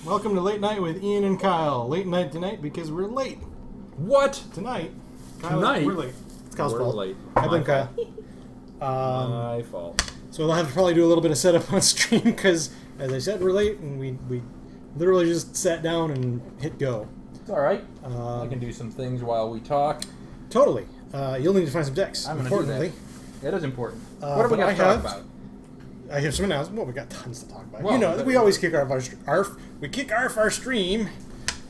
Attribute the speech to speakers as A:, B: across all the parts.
A: Welcome to Late Night with Ian and Kyle. Late night tonight because we're late.
B: What?
A: Tonight.
B: Tonight?
A: We're late. It's Kyle's
B: We're
A: fault.
B: late.
A: I blame Kyle.
B: My fault.
A: So we'll have to probably do a little bit of setup on stream because, as I said, we're late and we literally just sat down and hit go.
B: It's all right. I can do some things while we talk.
A: Totally. You'll need to find some decks.
B: I'm going to do that. It is important. What have we got to talk about?
A: I have some announcements. Well, we got tons to talk about.
B: Well,
A: you know, we always kick off our stream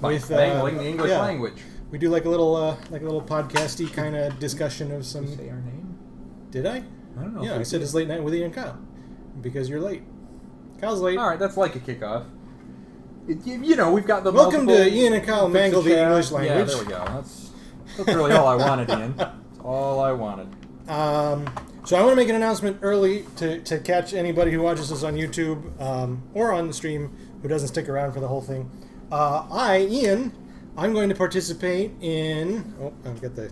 A: with
B: wrangling the English language.
A: We do like a little podcasty kind of discussion of some.
B: Did you say our name?
A: Did I?
B: I don't know.
A: Yeah, I said it's Late Night with Ian and Kyle because you're late. Kyle's late.
B: All right, that's like a kickoff. You know, we've got the
A: Welcome to Ian and Kyle Mangle the English Language.
B: Yeah, there we go. That's really all I wanted, Ian. That's all I wanted.
A: So I want to make an announcement early to catch anybody who watches us on YouTube or on the stream who doesn't stick around for the whole thing. Ian, I'm going to participate in... Oh, I've got the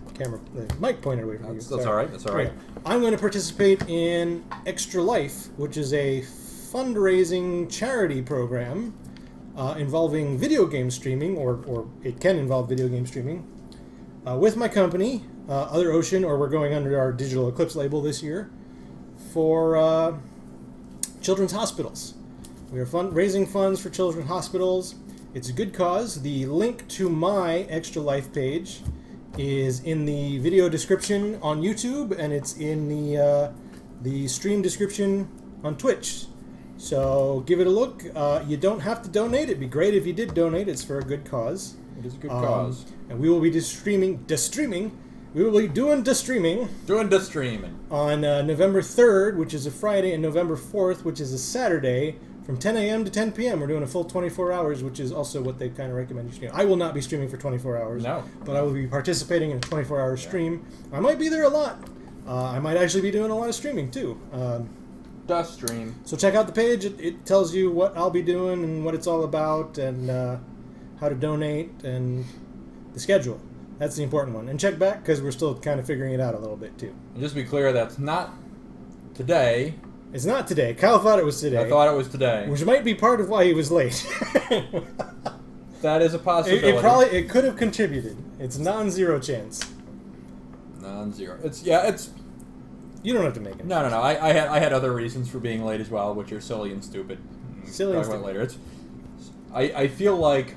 A: mic pointed away from you.
B: That's all right. That's all right.
A: I'm going to participate in Extra Life, which is a fundraising charity program involving video game streaming, or it can involve video game streaming, with my company, Other Ocean, or we're going under our Digital Eclipse label this year, for children's hospitals. We are raising funds for children's hospitals. It's a good cause. The link to my Extra Life page is in the video description on YouTube, and it's in the stream description on Twitch. So give it a look. You don't have to donate. It'd be great if you did donate. It's for a good cause.
B: It is a good cause.
A: And we will be streaming. We will be doing the streaming. On November 3rd, which is a Friday, and November 4th, which is a Saturday, from 10 a.m. to 10 p.m. We're doing a full 24 hours, which is also what they kind of recommend you stream. I will not be streaming for 24 hours.
B: No.
A: But I will be participating in a 24-hour stream. I might be there a lot. I might actually be doing a lot of streaming, too.
B: Stream.
A: So check out the page. It tells you what I'll be doing and what it's all about and how to donate and the schedule. That's the important one. And check back because we're still kind of figuring it out a little bit too.
B: And just to be clear, that's not today.
A: It's not today. Kyle thought it was today.
B: I thought it was today.
A: Which might be part of why he was late.
B: That is a possibility.
A: It could have contributed. It's non-zero chance.
B: Non-zero.
A: You don't have to make it.
B: No. I had other reasons for being late as well, which are silly and stupid.
A: Silly and stupid.
B: Later. I feel like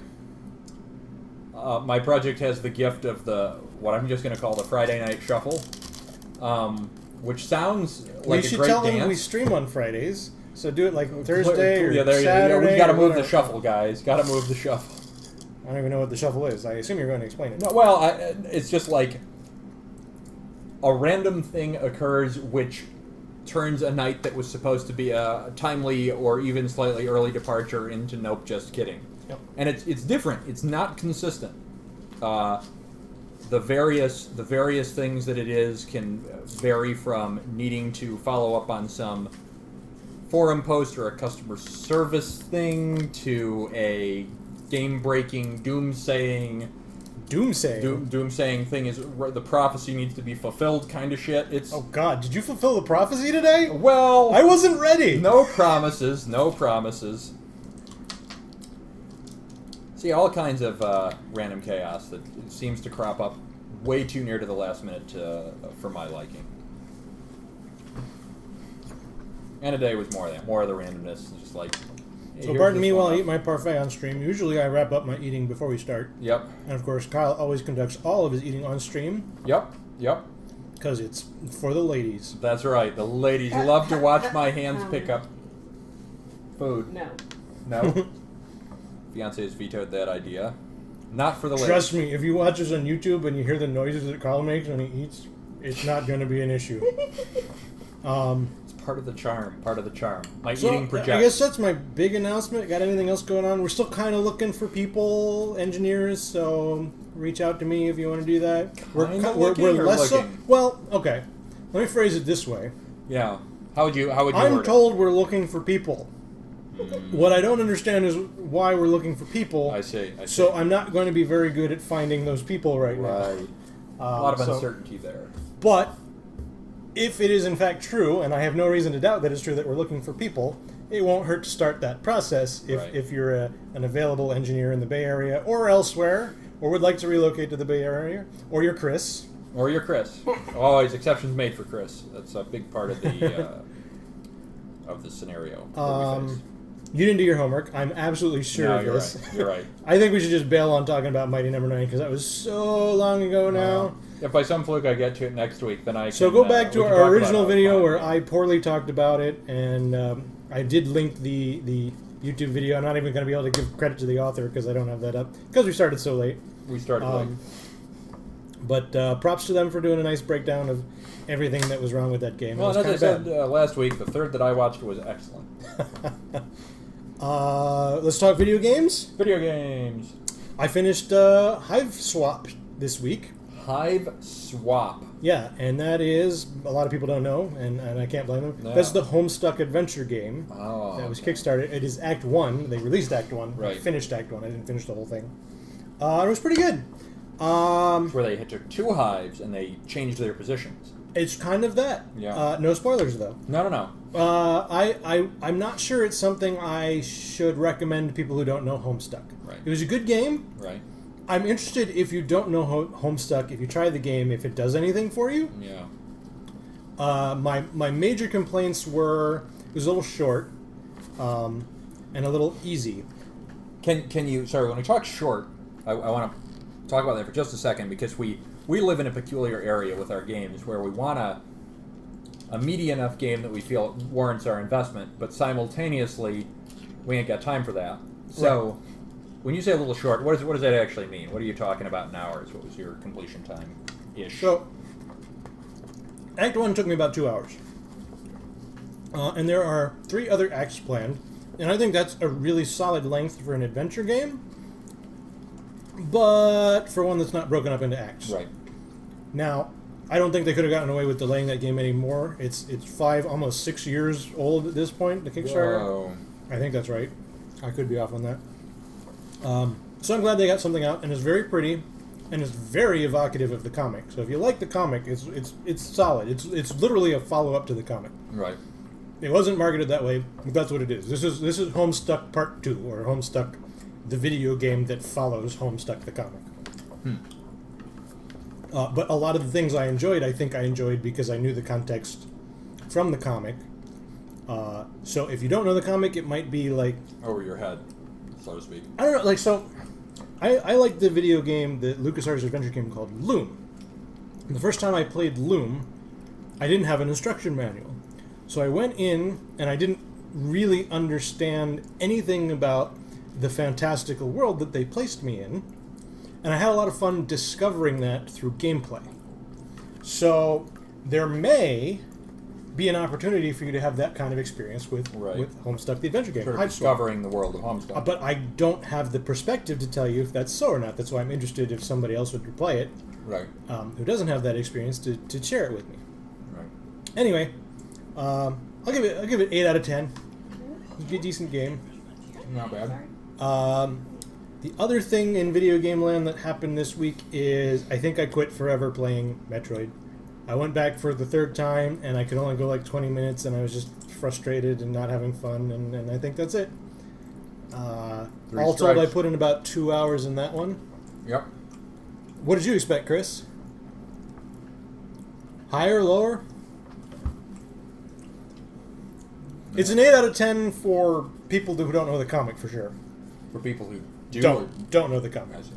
B: my project has the gift of what I'm just going to call the Friday Night Shuffle, which sounds like a great dance.
A: We should tell them we stream on Fridays, so do it like Thursday or Saturday.
B: We got to move the shuffle, guys. Got to move the shuffle.
A: I don't even know what the shuffle is. I assume you're going to explain it.
B: No, well, it's just like a random thing occurs which turns a night that was supposed to be a timely or even slightly early departure into nope, just kidding.
A: Yep.
B: And it's different. It's not consistent. The various things that it is can vary from needing to follow up on some forum post or a customer service thing to a game-breaking doomsaying thing is the prophecy needs to be fulfilled kind of shit.
A: Oh God, did you fulfill the prophecy today?
B: Well,
A: I wasn't ready.
B: No promises. See, all kinds of random chaos that seems to crop up way too near to the last minute for my liking. And today was more of the randomness, just like. Hey,
A: so pardon me while I eat my parfait on stream. Usually I wrap up my eating before we start.
B: Yep.
A: And of course Kyle always conducts all of his eating on stream.
B: Yep.
A: Because it's for the ladies.
B: That's right. The ladies love to watch my hands pick up food. No? Fiancé has vetoed that idea. Not for the ladies.
A: Trust me, if you watch us on YouTube and you hear the noises that Kyle makes when he eats, it's not going to be an issue.
B: Part of the charm. My eating project.
A: I guess that's my big announcement. Got anything else going on? We're still kind of looking for people, engineers, so reach out to me if you want to do that. We're less so. Well, okay. Let me phrase it this way.
B: Yeah. How would you
A: I'm told we're looking for people. What I don't understand is why we're looking for people.
B: I see.
A: So I'm not going to be very good at finding those people right now.
B: Right. A lot of uncertainty there.
A: But if it is in fact true, and I have no reason to doubt that it's true that we're looking for people, it won't hurt to start that process if,
B: Right.
A: if you're an available engineer in the Bay Area or elsewhere, or would like to relocate to the Bay Area, or you're Chris.
B: Or you're Chris. Always exceptions made for Chris. That's a big part of the scenario that we face.
A: You didn't do your homework. I'm absolutely sure
B: No,
A: of
B: you're
A: this.
B: right. You're right.
A: I think we should just bail on talking about Mighty Number 9 because that was so long ago now.
B: If by some fluke I get to it next week, then I
A: So
B: can,
A: go back to
B: we can
A: our
B: talk
A: original
B: about it.
A: video where I poorly talked about it, and I did link the YouTube video. I'm not even going to be able to give credit to the author because I don't have that up because we started so late.
B: We started late.
A: But props to them for doing a nice breakdown of everything that was wrong with that game.
B: Well,
A: It
B: and
A: was
B: as I
A: kinda
B: said last week, the third that I watched was excellent.
A: bad. Let's talk video games.
B: Video games.
A: I finished Hiveswap this week.
B: Hiveswap.
A: Yeah, and that is, a lot of people don't know, and I can't blame them.
B: No.
A: That's the Homestuck adventure game
B: Oh,
A: that was
B: okay.
A: Kickstarted. It is Act 1. They released Act 1. I
B: Right.
A: finished Act 1. I didn't finish the whole thing. It was pretty good.
B: Where they took two hives and they changed their positions.
A: It's kind of that.
B: Yeah.
A: No spoilers, though.
B: No.
A: I'm not sure it's something I should recommend to people who don't know Homestuck.
B: Right.
A: It was a good game.
B: Right.
A: I'm interested if you don't know Homestuck, if you try the game, if it does anything for you.
B: Yeah.
A: My major complaints were it was a little short and a little easy.
B: Can you? Sorry, when we talk short, I want to talk about that for just a second because we live in a peculiar area with our games where we want a meaty enough game that we feel warrants our investment, but simultaneously we ain't got time for that. So, when you say a little short, what does that actually mean? What are you talking about in hours? What was your completion time ish?
A: So, Act 1 took me about 2 hours. And there are 3 other acts planned. And I think that's a really solid length for an adventure game. But for one that's not broken up into acts.
B: Right.
A: Now, I don't think they could have gotten away with delaying that game anymore. It's 5, almost 6 years old at this point, the Kickstarter.
B: Whoa.
A: I think that's right. I could be off on that. So I'm glad they got something out, and it's very pretty, and it's very evocative of the comic. So if you like the comic, it's solid. It's literally a follow up to the comic.
B: Right.
A: It wasn't marketed that way, but that's what it is. This is Homestuck Part 2, or Homestuck, the video game that follows Homestuck the comic. But a lot of the things I enjoyed, I think I enjoyed because I knew the context from the comic. So if you don't know the comic, it might be like,
B: Over your head, so to speak.
A: I don't know, like, so I like the video game, the LucasArts adventure game called Loom. And the first time I played Loom, I didn't have an instruction manual. So I went in, and I didn't really understand anything about the fantastical world that they placed me in. And I had a lot of fun discovering that through gameplay. So there may be an opportunity for you to have that kind of experience with Homestuck the adventure game.
B: Sort of discovering the world of Homestuck.
A: But I don't have the perspective to tell you if that's so or not. That's why I'm interested if somebody else would play it,
B: Right.
A: who doesn't have that experience, to share it with me.
B: Right.
A: Anyway, I'll give it 8 out of 10. It's a decent game.
B: Not bad.
A: The other thing in video game land that happened this week is I think I quit forever playing Metroid. I went back for the 3rd time, and I could only go like 20 minutes, and I was just frustrated and not having fun, and I think that's it. All told, I put in about 2 hours in that one.
B: Yep.
A: What did you expect, Chris? Higher, lower? It's an 8 out of 10 for people who don't know the comic, for sure.
B: For people who
A: Don't know the comic.
B: I see.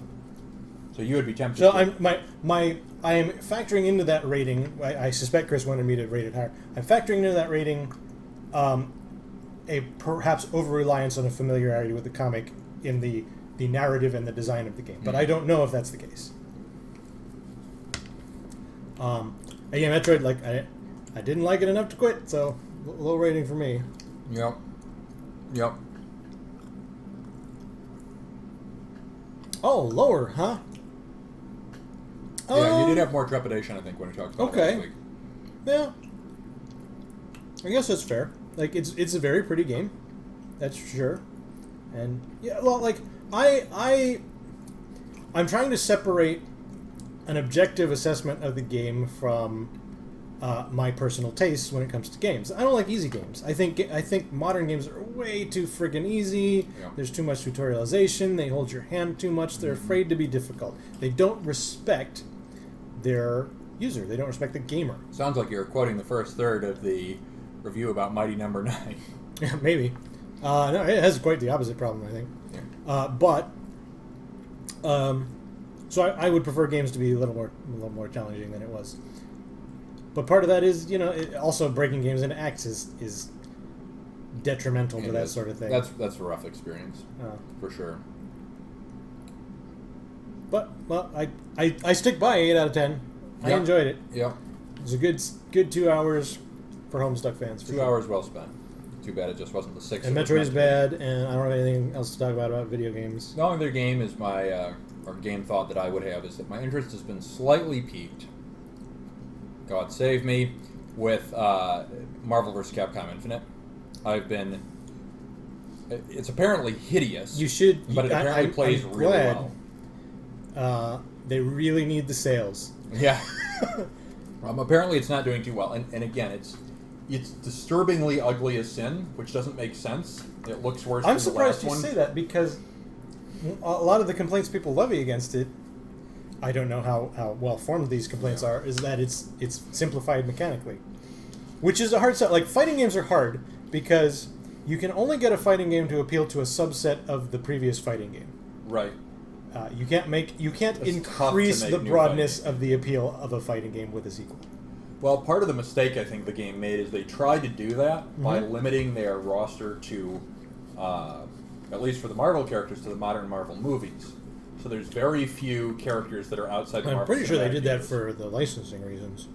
B: So you would be tempted.
A: So
B: to...
A: I am factoring into that rating. I suspect Chris wanted me to rate it higher. I'm factoring into that rating a perhaps over-reliance on a familiarity with the comic in the narrative and the design of the game. But I don't know if that's the case. Again, Metroid, like I didn't like it enough to quit, so low rating for me.
B: Yep. Yep.
A: Oh, lower, huh?
B: Yeah, you did have more trepidation, I think, when we talked about it last week.
A: Yeah. I guess that's fair. Like, it's a very pretty game. That's for sure. And, yeah, well, like, I'm trying to separate an objective assessment of the game from my personal tastes when it comes to games. I don't like easy games. I think modern games are way too friggin' easy.
B: Yeah.
A: There's too much tutorialization. They hold your hand too much. They're afraid to be difficult. They don't respect their user. They don't respect the gamer.
B: Sounds like you're quoting the first third of the review about Mighty Number 9.
A: Maybe. No, it has quite the opposite problem, I think.
B: Yeah.
A: So I would prefer games to be a little more challenging than it was. But part of that is, also breaking games into acts is detrimental to that sort of thing.
B: That's a rough experience, for sure.
A: But I stick by 8 out of 10. I enjoyed it.
B: Yeah.
A: It was a good 2 hours for Homestuck fans.
B: 2 hours well spent. Too bad it just wasn't the 6.
A: And Metroid is bad, and I don't have anything else to talk about video games.
B: The only other game is or game thought that I would have is that my interest has been slightly piqued. God save me, with Marvel vs. Capcom Infinite. It's apparently hideous.
A: You should,
B: but it apparently plays
A: I'm
B: really
A: glad.
B: well.
A: They really need the sales.
B: Yeah. Apparently it's not doing too well. And again, it's disturbingly ugly as sin, which doesn't make sense. It looks worse
A: I'm
B: than the
A: surprised
B: last
A: you
B: one.
A: say that, because a lot of the complaints people levy against it, I don't know how well formed these complaints are, is that it's simplified mechanically, which is a hard sell. Like, fighting games are hard because you can only get a fighting game to appeal to a subset of the previous fighting game.
B: Right.
A: You can't
B: It's
A: increase
B: tough to
A: the
B: make new
A: broadness
B: fighting
A: of the appeal of a fighting game with a sequel.
B: Well, part of the mistake I think the game made is they tried to do that by limiting their roster to, at least for the Marvel characters, to the modern Marvel movies. So there's very few characters that are outside the
A: I'm
B: Marvel
A: pretty sure they did that
B: Cinematic
A: for the licensing reasons.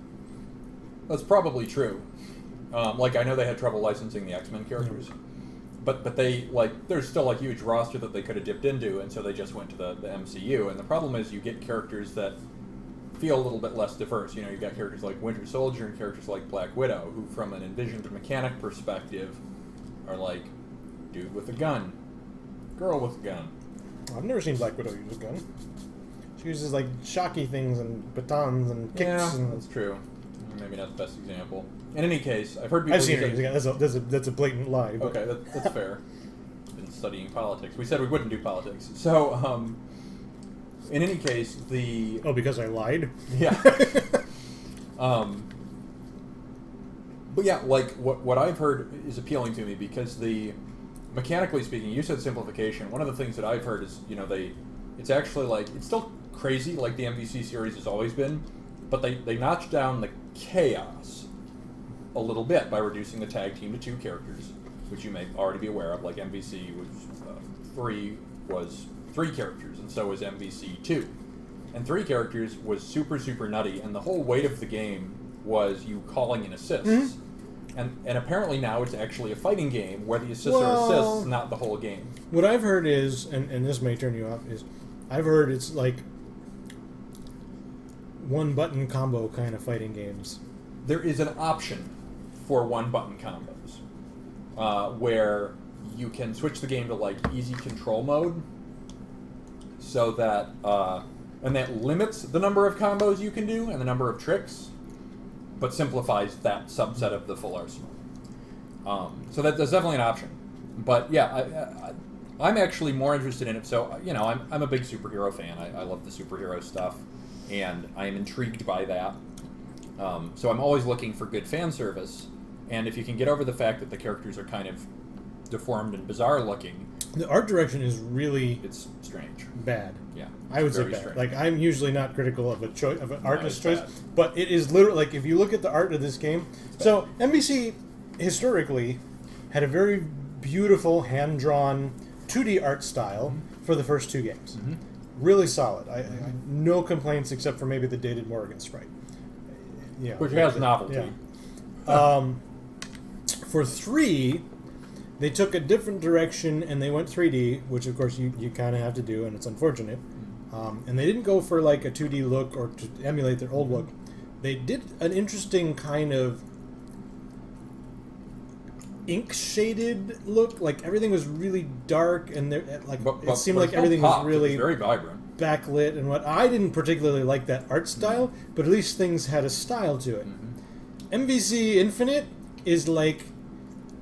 B: That's probably true. Like, I know they had trouble licensing the X-Men characters. But they, there's still a huge roster that they could have dipped into, and so they just went to the MCU. And the problem is you get characters that feel a little bit less diverse. You got characters like Winter Soldier and characters like Black Widow, who from an envisioned mechanic perspective are like dude with a gun, girl with a gun.
A: I've never seen Black Widow use a gun. She uses shocky things and batons and kicks.
B: Yeah,
A: and
B: that's true. Maybe not the best example. In any case, I've heard people
A: I've seen her
B: use
A: use a gun. That's a blatant lie. But.
B: Okay, that's fair. Been studying politics. We said we wouldn't do politics. So, in any case,
A: because I lied?
B: Yeah. But yeah, what I've heard is appealing to me because mechanically speaking, you said simplification. One of the things that I've heard is, it's actually it's still crazy like the MVC series has always been, but they notched down the chaos a little bit by reducing the tag team to 2 characters, which you may already be aware of. Like MVC was 3 was 3 characters, and so was MVC 2. And 3 characters was super, super nutty, and the whole weight of the game was you calling in assists.
A: Mm-hmm.
B: And apparently now it's actually a fighting game where the assists are assists, not the whole game.
A: What I've heard is, and this may turn you off, is I've heard it's one-button combo kind of fighting games.
B: There is an option for one-button combos where you can switch the game to easy control mode, so that and that limits the number of combos you can do and the number of tricks, but simplifies that subset of the full arsenal. So that's definitely an option. But yeah, I'm actually more interested in it. So I'm a big superhero fan. I love the superhero stuff, and I am intrigued by that. So I'm always looking for good fan service. And if you can get over the fact that the characters are kind of deformed and bizarre looking,
A: the art direction is really
B: strange.
A: Bad.
B: Yeah,
A: I would say
B: very
A: bad.
B: strange.
A: I'm usually not critical of an artist's choice,
B: bad.
A: but it is literally if you look at the art of this game. So NBC historically had a very beautiful hand-drawn 2D art style for the first 2 games.
B: Mm-hmm.
A: Really solid. I no complaints except for maybe the dated Morrigan sprite. Yeah,
B: Which has novelty.
A: Yeah. For 3, they took a different direction and they went 3D, which of course you kind of have to do, and it's unfortunate. And they didn't go for a 2D look or to emulate their old look. They did an interesting kind of ink shaded look. Everything was really dark, and it seemed like everything was really
B: very vibrant,
A: backlit and what. I didn't particularly like that art style, but at least things had a style to it. MVC Infinite is like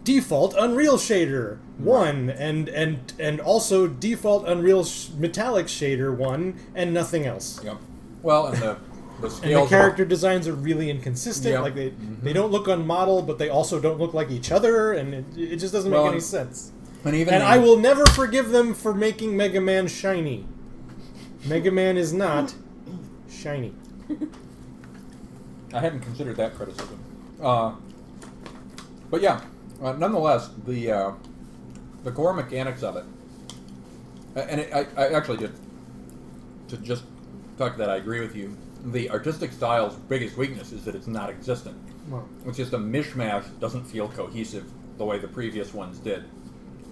A: default Unreal shader 1 and also default Unreal Metallic shader 1 and nothing else.
B: Yep. Well, and the
A: And
B: scales.
A: the character designs are really inconsistent.
B: Yep.
A: Like they don't look on model, but they also don't look like each other, and it just doesn't make any sense.
B: And
A: I will never forgive them for making Mega Man shiny. Mega Man is not shiny.
B: I hadn't considered that criticism. But yeah, nonetheless, the core mechanics of it, and I actually did, to just talk to that, I agree with you. The artistic style's biggest weakness is that it's not existent.
A: Well,
B: It's just a mishmash, doesn't feel cohesive the way the previous ones did.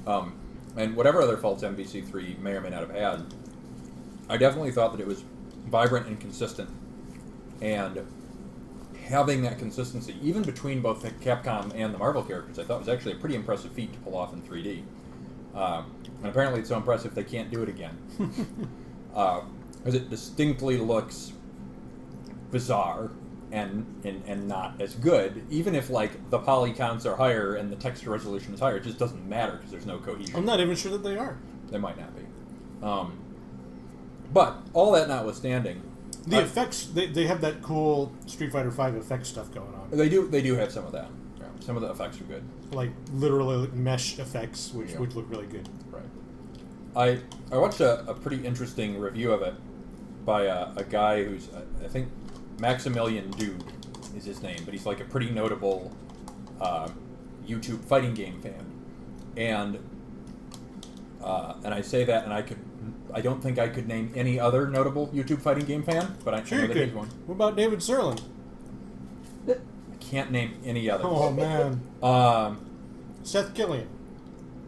B: And whatever other faults MVC3 may or may not have had, I definitely thought that it was vibrant and consistent. And having that consistency, even between both the Capcom and the Marvel characters, I thought was actually a pretty impressive feat to pull off in 3D. And apparently it's so impressive they can't do it again. Because it distinctly looks bizarre and not as good, even if like the poly counts are higher and the texture resolution is higher. It just doesn't matter because there's no cohesion.
A: I'm not even sure that they are.
B: They might not be. But all that notwithstanding,
A: The effects, they have that cool Street Fighter V effect stuff going on.
B: they do have some of that. Yeah, some of the effects are good.
A: Like literally mesh effects, which
B: Yeah.
A: would look really good.
B: Right. I watched a pretty interesting review of it by a guy who's I think Maximilian Dude is his name, but he's like a pretty notable YouTube fighting game fan, and I say that, and I don't think I could name any other notable YouTube fighting game fan, but I
A: Sure
B: know
A: you
B: that
A: could.
B: he's one.
A: What about David Serlin?
B: I can't name any others.
A: Oh man. Seth Killian.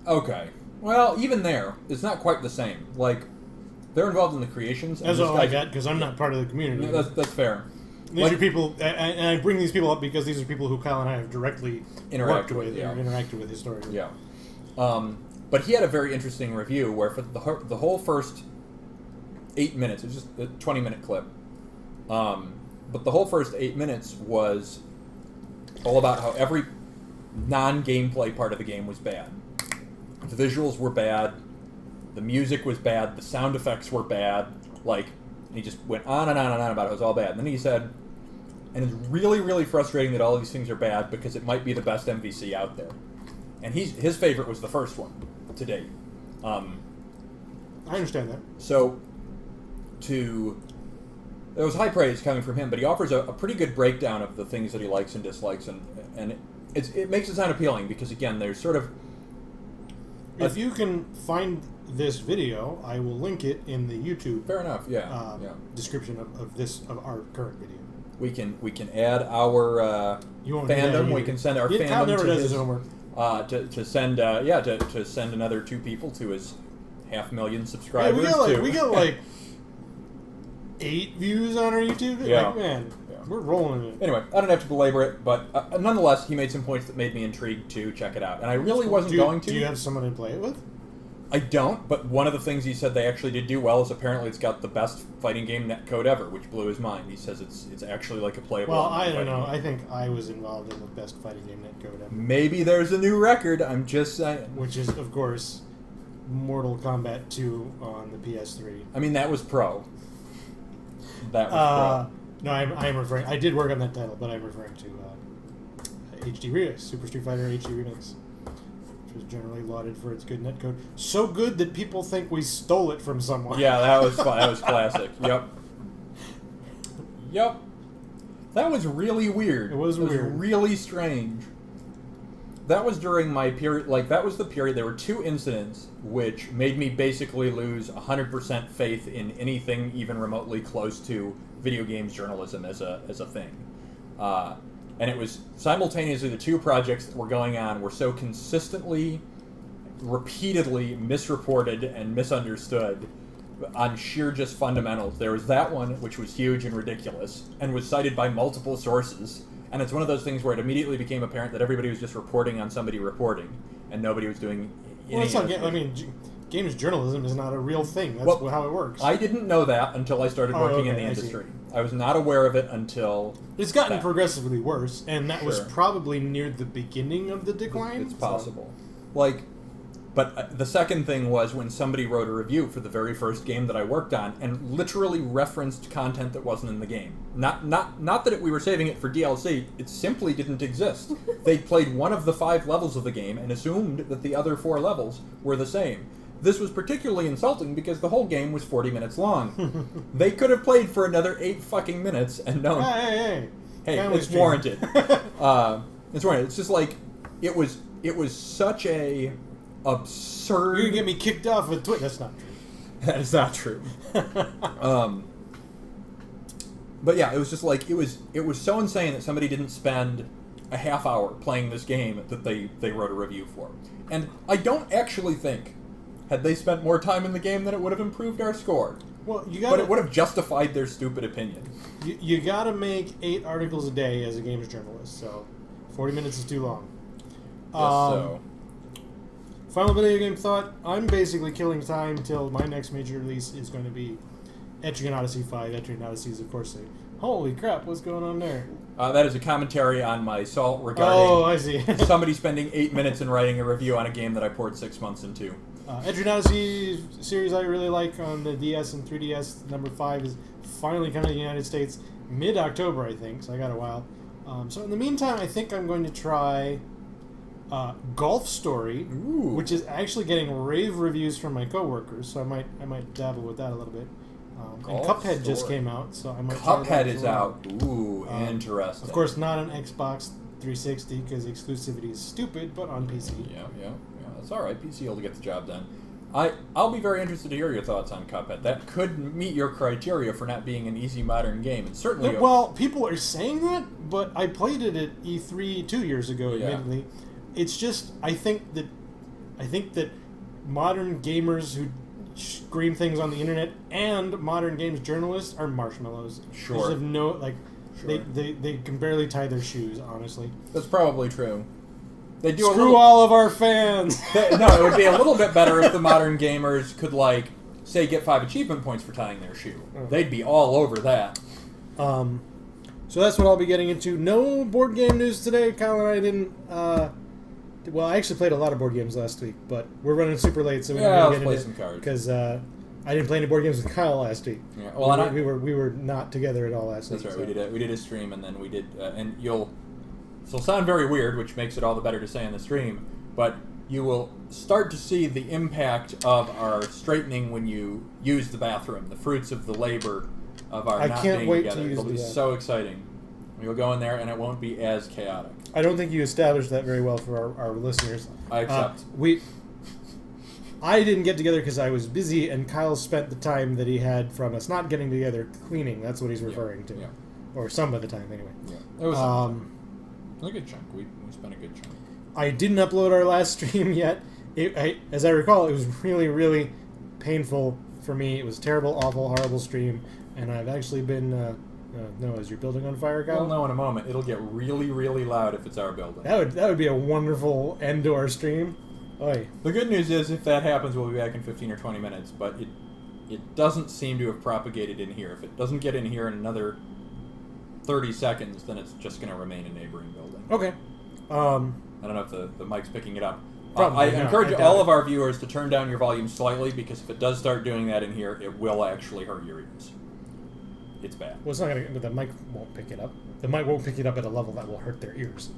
B: Okay. Well, even there, it's not quite the same. Like, they're involved in the creations. and
A: That's
B: this
A: all I
B: guy's-
A: got because I'm not part of the community.
B: Yeah, that's fair.
A: These
B: Like-
A: are people, and I bring these people up because these are people who Kyle and I have directly worked with,
B: yeah.
A: or interacted with historically.
B: Yeah. But he had a very interesting review where for the whole first 8 minutes, it's just a 20-minute clip, but the whole first 8 minutes was all about how every non-gameplay part of the game was bad. The visuals were bad, the music was bad, the sound effects were bad, like, and he just went on and on and on about it was all bad. And then he said, and it's really, really frustrating that all of these things are bad because it might be the best MVC out there. And his favorite was the first one to date.
A: I understand that.
B: So, there was high praise coming from him, but he offers a pretty good breakdown of the things that he likes and dislikes, and it makes it sound appealing because, again, there's sort of...
A: If you can find this video, I will link it in the YouTube
B: Fair enough, yeah.
A: description of our current video.
B: We can add our
A: You won't do that
B: fandom.
A: either.
B: We can send our
A: Kyle
B: fandom
A: never
B: to
A: does
B: his
A: his homework.
B: to send another 2 people to his 500,000
A: Yeah,
B: subscribers.
A: we get like 8 views on our YouTube.
B: Yeah.
A: Like, man,
B: Yeah.
A: we're rolling in it.
B: Anyway, I don't have to belabor it, but nonetheless, he made some points that made me intrigued to check it out, and I really wasn't going to.
A: Do you have someone to play it with?
B: I don't, but one of the things he said they actually did do well is apparently it's got the best fighting game netcode ever, which blew his mind. He says it's actually like a playable.
A: Well, I don't
B: fighting
A: know.
B: game.
A: I think I was involved in the best fighting game netcode ever,
B: Maybe there's a new record. I'm just saying.
A: which is, of course, Mortal Kombat 2 on the PS3.
B: I mean, that was pro. That was
A: No, I am referring. I did work on that title, but I'm referring to HD Remix, Super Street Fighter HD Remix, which was generally lauded for its good netcode. So good that people think we stole it from someone.
B: pro. Yeah, that was fun. That was classic. Yep. That was really weird.
A: It was weird.
B: Really strange. That was during my period. Like, that was the period. There were 2 incidents which made me basically lose 100% faith in anything even remotely close to video games journalism as a thing. And it was simultaneously the 2 projects that were going on were so consistently, repeatedly misreported and misunderstood on sheer just fundamentals. There was that one, which was huge and ridiculous, and was cited by multiple sources. And it's one of those things where it immediately became apparent that everybody was just reporting on somebody reporting, and nobody was doing
A: Well, it's not. I
B: investigation.
A: mean, games journalism is not a real thing. That's how it works.
B: I didn't know that until I started working in the
A: I see.
B: industry. I was not aware of it until...
A: It's gotten
B: that.
A: progressively worse, and that was
B: Sure.
A: probably near the beginning of the decline.
B: It's possible. But the second thing was when somebody wrote a review for the very first game that I worked on and literally referenced content that wasn't in the game. Not that we were saving it for DLC, it simply didn't exist. They played one of the 5 levels of the game and assumed that the other 4 levels were the same. This was particularly insulting because the whole game was 40 minutes long. They could have played for another 8 fucking minutes and known.
A: Hey,
B: Hey, it's warranted. It's warranted. It's just like it was such a absurd.
A: You're gonna get me kicked off with Twitch. That's not true.
B: That is not true. But yeah, it was just like it was so insane that somebody didn't spend a half hour playing this game that they wrote a review for. And I don't actually think had they spent more time in the game that it would have improved our score.
A: Well,
B: But it would have justified their stupid opinion.
A: You gotta make 8 articles a day as a games journalist, so 40 minutes is too long.
B: So
A: Final video game thought, I'm basically killing time till my next major release is going to be Etrigan Odyssey 5. Etrigan Odyssey is, of course, holy crap, what's going on there?
B: that is a commentary on my salt regarding
A: Oh, I see.
B: somebody spending 8 minutes and writing a review on a game that I poured 6 months into.
A: Etrigan Odyssey series I really like on the DS and 3DS. Number 5 is finally coming to the United States mid-October, I think, so I got a while. So in the meantime, I think I'm going to try Golf Story,
B: Ooh.
A: which is actually getting rave reviews from my coworkers, so I might dabble with that a little bit. And
B: Golf
A: Cuphead just
B: Story.
A: came out, so I might try that
B: Cuphead
A: as
B: is
A: well.
B: out. Ooh, interesting.
A: Of course, not on Xbox 360 because exclusivity is stupid, but on PC.
B: Yeah, that's all right. PC will get the job done. I'll be very interested to hear your thoughts on Cuphead. That could meet your criteria for not being an easy modern game. It's certainly
A: Well, people are saying that, but I played it at E3 2 years ago.
B: Yeah.
A: Admittedly, it's just I think that modern gamers who scream things on the internet and modern games journalists are marshmallows.
B: Sure.
A: They just have no
B: Sure.
A: they can barely tie their shoes. Honestly,
B: that's probably true. They do
A: screw all of our fans.
B: No, it would be a little bit better if the modern gamers could, like, say, get 5 achievement points for tying their shoe. They'd be all over that.
A: So that's what I'll be getting into. No board game news today. Kyle and I didn't. Well, I actually played a lot of board games last week, but we're running super late, so we
B: Yeah,
A: didn't
B: let's
A: get
B: play
A: into
B: some cards.
A: because I didn't play any board games with Kyle last week.
B: Yeah, well,
A: we were not together at all last
B: That's
A: week.
B: right.
A: so.
B: We did a stream, and then we did, and it'll sound very weird, which makes it all the better to say in the stream. But you will start to see the impact of our straightening when you use the bathroom. The fruits of the labor of our
A: I
B: not
A: can't
B: being
A: wait
B: together.
A: to use
B: It'll be
A: the
B: so exciting. You'll go in there, and it won't be as chaotic.
A: I don't think you established that very well for our listeners.
B: I accept.
A: I didn't get together because I was busy, and Kyle spent the time that he had from us not getting together cleaning. That's what he's referring to,
B: Yeah.
A: or some of the time anyway.
B: Yeah. It was a good chunk. We spent a good chunk.
A: I didn't upload our last stream yet. As I recall, it was really, really painful for me. It was a terrible, awful, horrible stream, and I've actually been. No, is your building on fire, Kyle?
B: We'll know in a moment. It'll get really, really loud if it's our building.
A: That would be a wonderful end to our stream. Oy.
B: The good news is, if that happens, we'll be back in 15 or 20 minutes, but it doesn't seem to have propagated in here. If it doesn't get in here in another 30 seconds, then it's just going to remain a neighboring building.
A: Okay.
B: I don't know if the mic's picking it up.
A: Probably
B: I
A: not.
B: encourage
A: I doubt
B: all
A: it.
B: of our viewers to turn down your volume slightly, because if it does start doing that in here, it will actually hurt your ears. It's bad.
A: Well, it's not gonna. The mic won't pick it up. The mic won't pick it up at a level that will hurt their ears.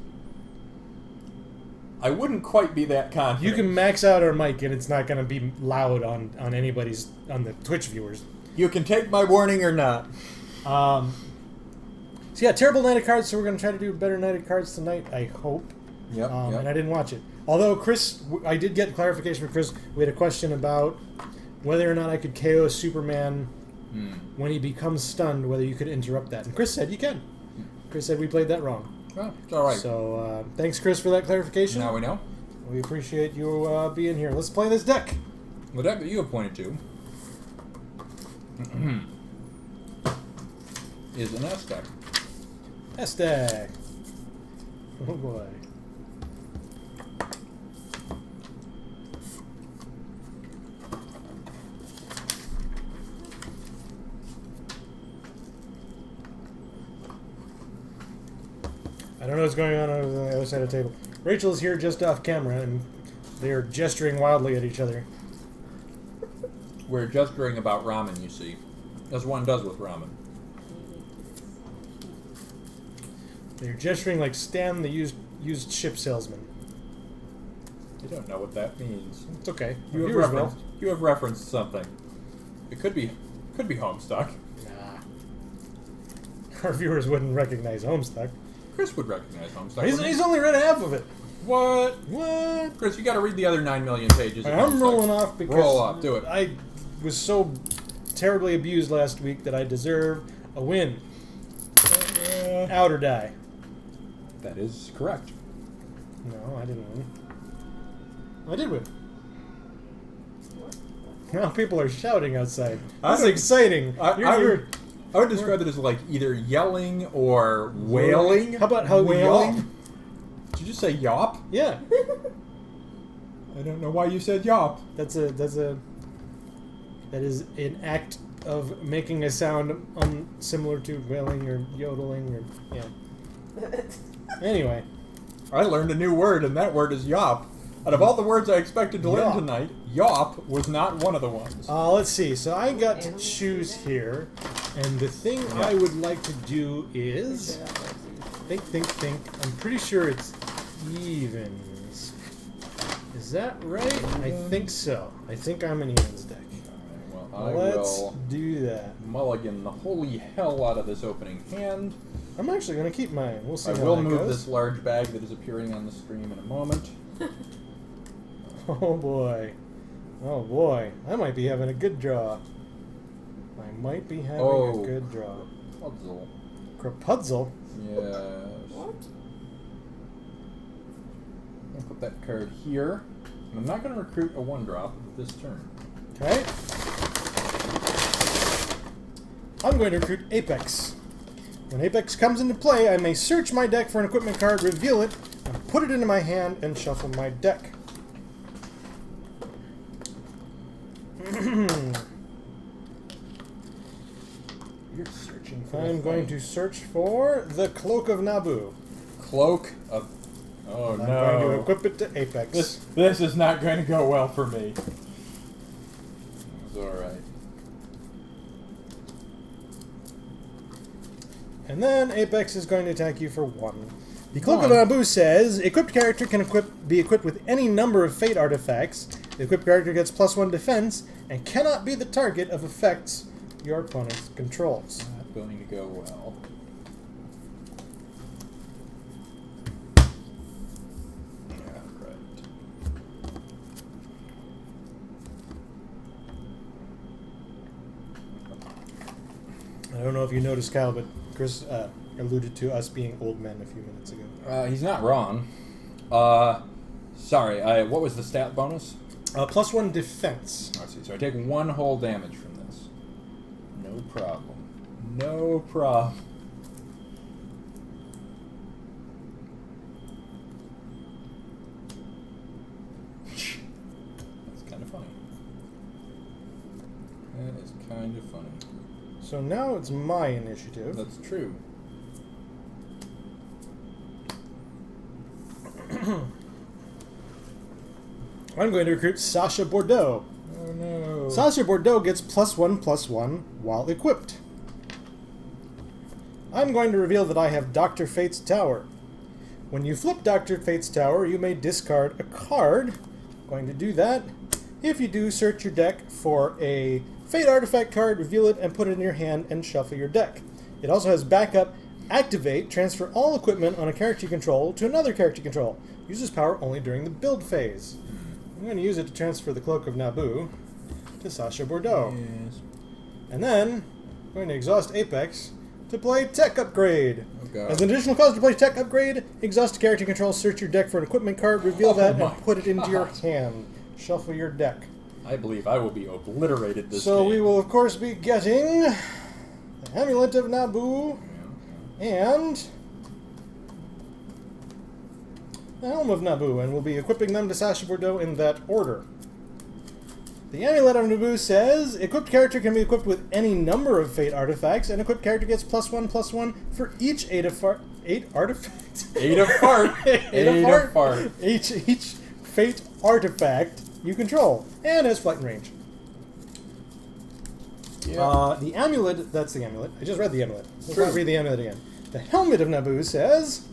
B: I wouldn't quite be that confident.
A: You can max out our mic, and it's not gonna be loud on the Twitch viewers.
B: You can take my warning or not.
A: So yeah, terrible night of cards. So we're gonna try to do better night of cards tonight. I hope.
B: Yep.
A: And I didn't watch it. Although Chris, I did get clarification from Chris. We had a question about whether or not I could KO Superman when he becomes stunned. Whether you could interrupt that, and Chris said you can. Chris said we played that wrong.
B: Well, it's all right.
A: So thanks, Chris, for that clarification.
B: Now we know.
A: We appreciate you being here. Let's play this deck.
B: The deck that you have pointed to is an S deck.
A: S deck. Oh boy. don't know what's going on over the other side of the table. Rachel's here just off camera, and they're gesturing wildly at each other.
B: We're gesturing about ramen, you see. As one does with ramen.
A: They're gesturing like Stan, the used ship salesman.
B: I don't know what that means.
A: It's okay.
B: You have referenced something. It could be Homestuck.
A: Nah. Our viewers wouldn't recognize Homestuck.
B: Chris would recognize Homestuck.
A: He's only read half of it.
B: What?
A: What?
B: Chris, you got to read the other 9 million pages. Of
A: I'm
B: Homestuck.
A: rolling off because
B: roll off. Do it.
A: I was so terribly abused last week that I deserve a win. Out or die.
B: That is correct.
A: No, I didn't win. I did win. Now people are shouting outside. This is exciting.
B: I would describe it as like either yelling or wailing.
A: How about how
B: wailing?
A: we yawp?
B: Did you just say yawp?
A: Yeah.
B: I don't know why you said yawp.
A: That is an act of making a sound similar to wailing or yodeling or yeah. Anyway,
B: I learned a new word, and that word is yawp. Out of all the words I expected to learn tonight, yawp was not one of the ones.
A: Let's see. So I got to choose here, and the thing I would like to do is think. I'm pretty sure it's evens. Is that right? I think so. I think I'm an evens deck.
B: All right, well,
A: Let's do that.
B: Mulligan the holy hell out of this opening hand.
A: I'm actually going to keep mine. We'll see.
B: I will move this large bag that is appearing on the stream in a moment.
A: Oh boy. Oh boy. I might be having a good draw. I might be having a good draw.
B: Puzzle.
A: Crapuzzel?
B: Yes. What? I'll put that card here. I'm not going to recruit a 1-drop this turn.
A: Okay. I'm going to recruit Apex. When Apex comes into play, I may search my deck for an equipment card, reveal it, and put it into my hand and shuffle my deck.
B: You're searching for
A: I'm going to search for the Cloak of Naboo.
B: Cloak of... Oh, no.
A: I'm going to equip it to Apex.
B: This is not going to go well for me. It's alright.
A: And then Apex is going to attack you for 1. The Cloak of Naboo says, equipped character can be equipped with any number of fate artifacts. The equipped character gets +1 defense and cannot be the target of effects your opponent controls.
B: Not going to go well. Yeah, right.
A: I don't know if you noticed, Kyle, but Chris alluded to us being old men a few minutes ago.
B: He's not wrong. Sorry, what was the stat bonus?
A: +1 defense.
B: Let's see, so I take 1 whole damage from this. No problem. No problem. That's kind of funny. That is kind of funny.
A: So now it's my initiative.
B: That's true.
A: I'm going to recruit Sasha Bordeaux.
B: Oh no.
A: Sasha Bordeaux gets +1/+1 while equipped. I'm going to reveal that I have Dr. Fate's Tower. When you flip Dr. Fate's Tower, you may discard a card. Going to do that. If you do, search your deck for a Fate artifact card, reveal it, and put it in your hand and shuffle your deck. It also has backup, activate, transfer all equipment on a character you control to another character you control. Use this power only during the build phase. I'm going to use it to transfer the Cloak of Naboo to Sasha Bordeaux.
B: Yes.
A: And then, I'm going to exhaust Apex to play Tech Upgrade.
B: Oh, God.
A: As an additional cost to play Tech Upgrade, exhaust a character control, search your deck for an equipment card, reveal that, and put it into your hand. Shuffle your deck.
B: I believe I will be obliterated this
A: So
B: game.
A: we will, of course, be getting the Amulet of Naboo and the Helm of Naboo, and we'll be equipping them to Sasha Bordeaux in that order. The Amulet of Naboo says, equipped character can be equipped with any number of Fate artifacts, and equipped character gets +1/+1 for each 8 artifacts.
B: 8 of fart. 8 of fart.
A: Each fate artifact you control. And has flight and range.
B: Yeah.
A: The amulet, that's the amulet. I just read the amulet. Let's not read the amulet again. The helmet of Naboo says,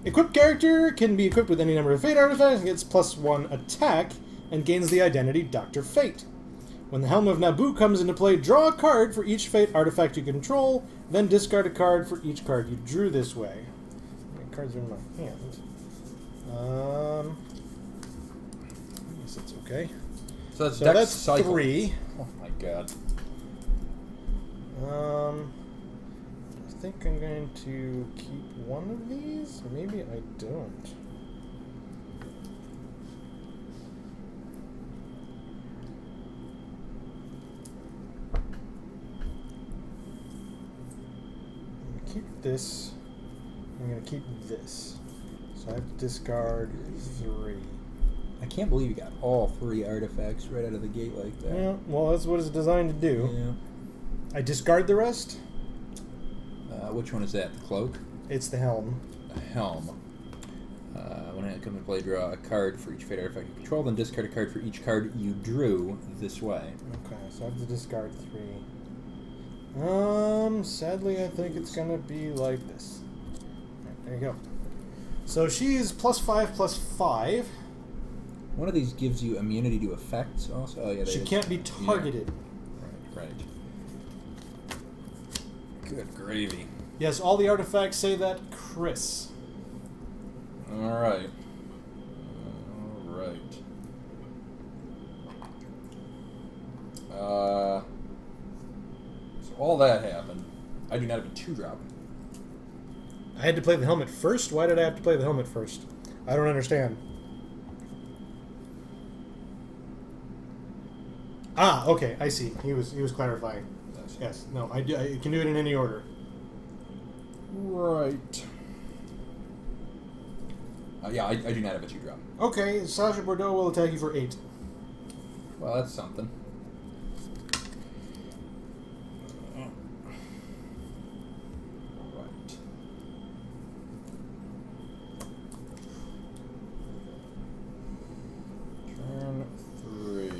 A: equipped character can be equipped with any number of fate artifacts and gets +1 attack and gains the identity Dr. Fate. When the helmet of Naboo comes into play, draw a card for each fate artifact you control, then discard a card for each card you drew this way. My cards are in my hand. I guess that's okay.
B: So that's cycle.
A: 3.
B: Oh my god.
A: I think I'm going to keep one of these. Maybe I don't. I'm going to keep this. I'm going to keep this. So I have to discard 3.
B: I can't believe you got all 3 artifacts right out of the gate like that.
A: Yeah, well, that's what it's designed to do.
B: Yeah.
A: I discard the rest.
B: Which one is that? The cloak?
A: It's the helm.
B: The helm. When it comes to play, draw a card for each fate artifact you control, then discard a card for each card you drew this way.
A: Okay, so I have to discard 3. Sadly, I think it's gonna be like this. Right, there you go. So she's +5/+5.
B: One of these gives you immunity to effects also. Oh, yeah,
A: She can't be targeted.
B: Yeah. Right. Good gravy.
A: Yes, all the artifacts say that, Chris.
B: Alright. So all that happened. I do not have a 2-drop.
A: I had to play the helmet first? Why did I have to play the helmet first? I don't understand. Ah, okay, I see. He was clarifying. Yes, no, I can do it in any order.
B: Right. Yeah, I do not have a 2-drop.
A: Okay, Sasha Bordeaux will attack you for 8.
B: Well, that's something. Right. Turn 3.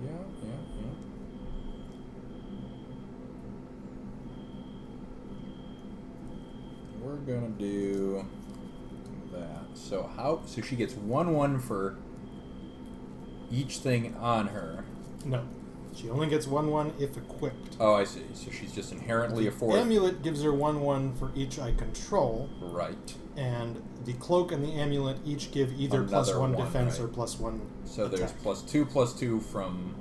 B: Yeah. We're gonna do that. So she gets 1/1 for each thing on her.
A: No. She only gets 1/1 if equipped.
B: Oh, I see. So she's just inherently a 4.
A: Amulet gives her 1/1 for each I control.
B: Right.
A: And the cloak and the amulet each give either
B: Another
A: +1
B: one,
A: defense
B: right.
A: or +1
B: So
A: attack.
B: there's +2/+2 from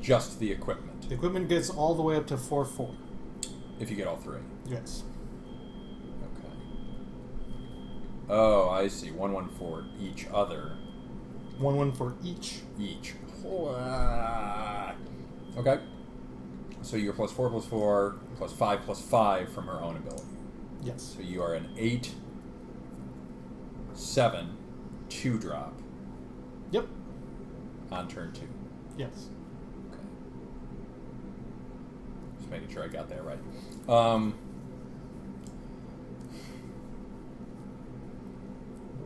B: just the equipment.
A: The equipment gets all the way up to 4/4.
B: If you get all 3.
A: Yes.
B: Okay. Oh, I see. 1/1 for each other.
A: 1/1 for each.
B: Okay. So you're +4/+4, +5/+5 from her own ability.
A: Yes.
B: So you are an 8/7 2-drop
A: Yep.
B: on turn 2.
A: Yes.
B: Okay. Just making sure I got that right.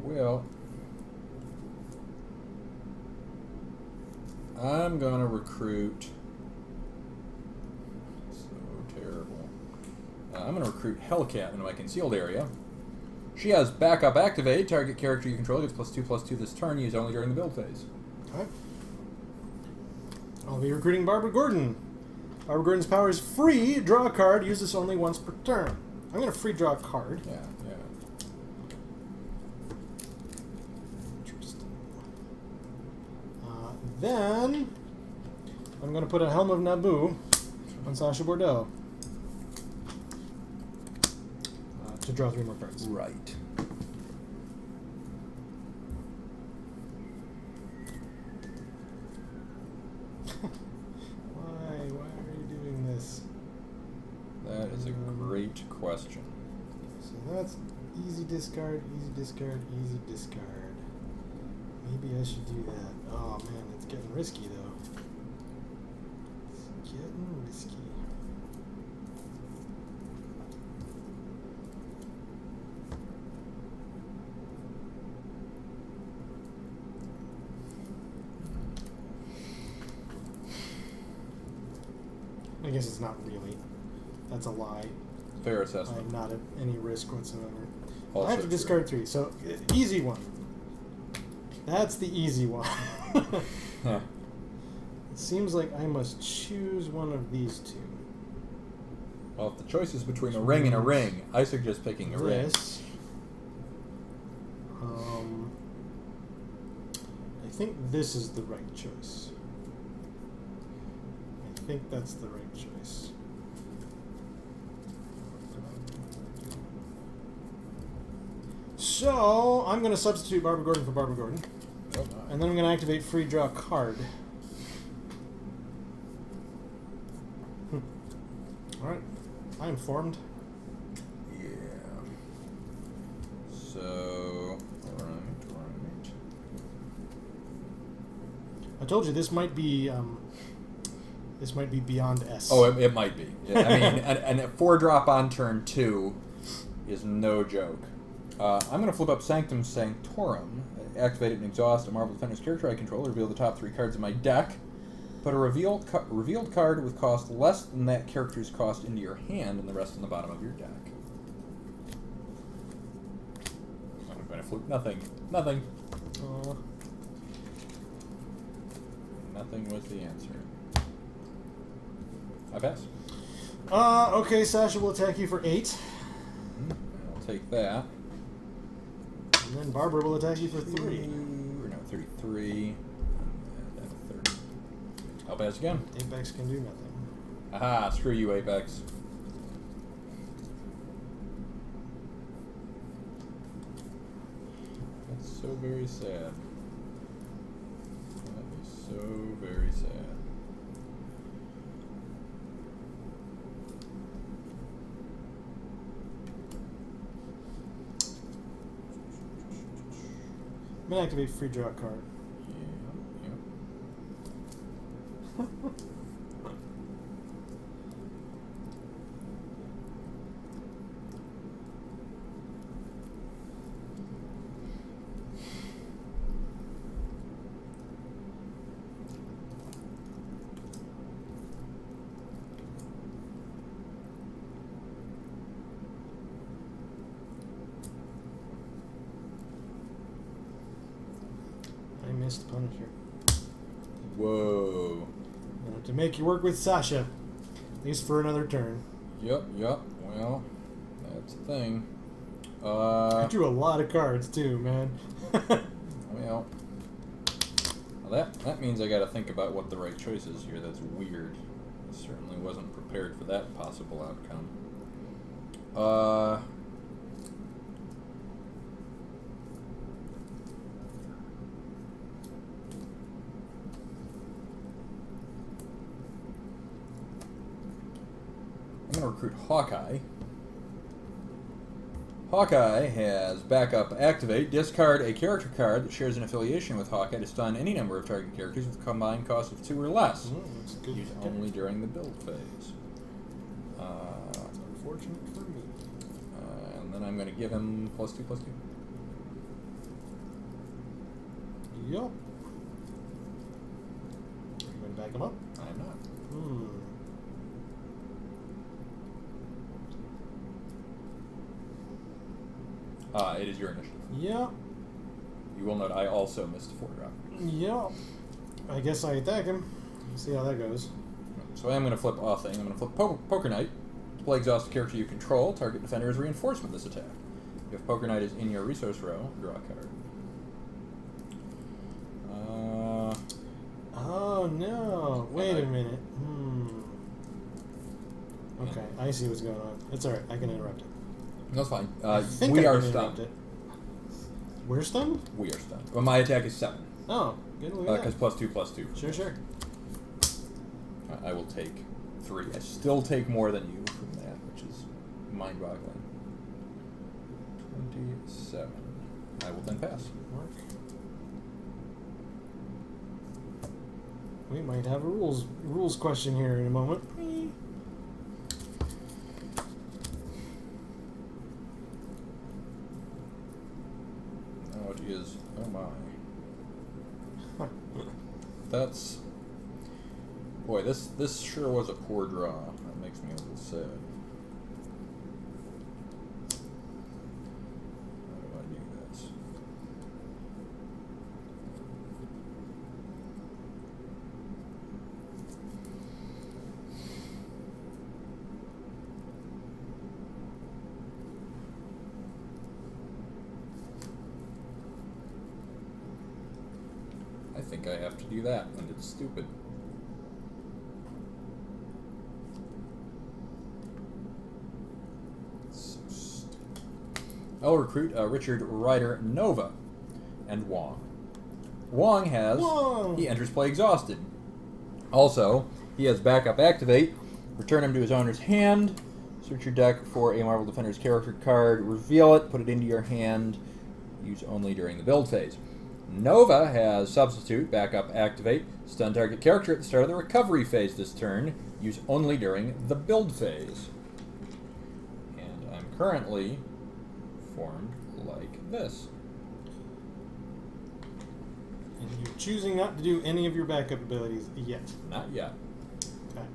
B: Well, I'm gonna recruit. So terrible. I'm gonna recruit Hellcat into my concealed area. She has backup activate. Target character you control gets +2/+2 this turn. Used only during the build phase.
A: Alright. I'll be recruiting Barbara Gordon. Barbara Gordon's power is free. Draw a card. Use this only once per turn. I'm going to free draw a card.
B: Yeah.
A: Interesting. Then I'm going to put a Helm of Naboo on Sasha Bordeaux to draw 3 more cards.
B: Right.
A: Why are you doing this?
B: That is a great question.
A: So that's easy discard, easy discard, easy discard. Maybe I should do that. Oh man, it's getting risky though. It's Getting risky. I guess it's not really. That's a lie.
B: Fair assessment.
A: I'm not at any risk whatsoever.
B: Also
A: I have to discard 3, so easy one. That's the easy one.
B: Huh.
A: It seems like I must choose one of these two.
B: Well, if the choice is between a ring and a ring, I suggest picking a ring.
A: This. I think this is the right choice. I think that's the right choice. So, I'm going to substitute Barbara Gordon for Barbara Gordon.
B: Oh,
A: And then I'm going to activate free draw card. Alright. I am formed.
B: yeah. So, right.
A: I told you this might be beyond S.
B: Oh, it might be. Yeah, I mean, and a 4-drop on turn 2 is no joke. I'm going to flip up Sanctum Sanctorum, activate it and exhaust a Marvel Defender's character I control, reveal the top 3 cards of my deck, put a revealed card with cost less than that character's cost into your hand, and the rest on the bottom of your deck. I'm going to flip nothing. Nothing. Nothing was the answer. I pass.
A: Okay, Sasha will attack you for 8.
B: I'll take that.
A: And then Barbara will attack you for 3.
B: No, 33. And 30. I'll pass again.
A: Apex can do nothing.
B: Aha, screw you, Apex. That's so very sad. That is so very sad.
A: I'm going to activate free draw card.
B: Yeah.
A: I missed Punisher.
B: Whoa.
A: I have to make you work with Sasha. At least for another turn.
B: Yep. Well, that's the thing.
A: I drew a lot of cards too, man.
B: Well, that means I got to think about what the right choice is here. That's weird. I certainly wasn't prepared for that possible outcome. I'm going to recruit Hawkeye. Hawkeye has backup activate. Discard a character card that shares an affiliation with Hawkeye to stun any number of target characters with a combined cost of 2 or less.
A: That's good.
B: Used only during the build phase.
A: That's unfortunate for me.
B: And then I'm going to give him +2/+2.
A: Yup. Are you going to back him up?
B: I'm not. It is your initiative.
A: Yep.
B: You will note I also missed a 4-drop.
A: Yep. I guess I attack him. See how that goes.
B: So I am going to flip a thing. I'm going to flip Poker Knight. Play exhaust a character you control. Target defender is reinforced with this attack. If Poker Knight is in your resource row, draw a card.
A: Oh no! Wait a minute. Okay, I see what's going on. It's alright. I can interrupt it.
B: That's fine.
A: I think
B: we
A: I
B: are
A: can interrupt
B: stunned.
A: it. We're stunned?
B: We are stunned. Well, my attack is 7.
A: Oh, good. Look at
B: Because
A: that.
B: +2/+2.
A: Sure.
B: I will take 3. I still take more than you from that, which is mind-boggling. 27. I will then pass.
A: Mark. We might have a rules question here in a moment.
B: Oh, it is. Oh my. That's. Boy, this sure was a poor draw. That makes me a little sad. How do I do this? I think I have to do that, and it's stupid. So stupid. I'll recruit Richard Ryder Nova and Wong. Wong has...
A: Wong!
B: He enters play exhausted. Also, he has backup activate. Return him to his owner's hand. Search your deck for a Marvel Defender's character card. Reveal it. Put it into your hand. Use only during the build phase. Nova has substitute, backup, activate, stun target character at the start of the recovery phase this turn. Use only during the build phase. And I'm currently formed like this.
A: And you're choosing not to do any of your backup abilities yet.
B: Not yet.
A: Okay.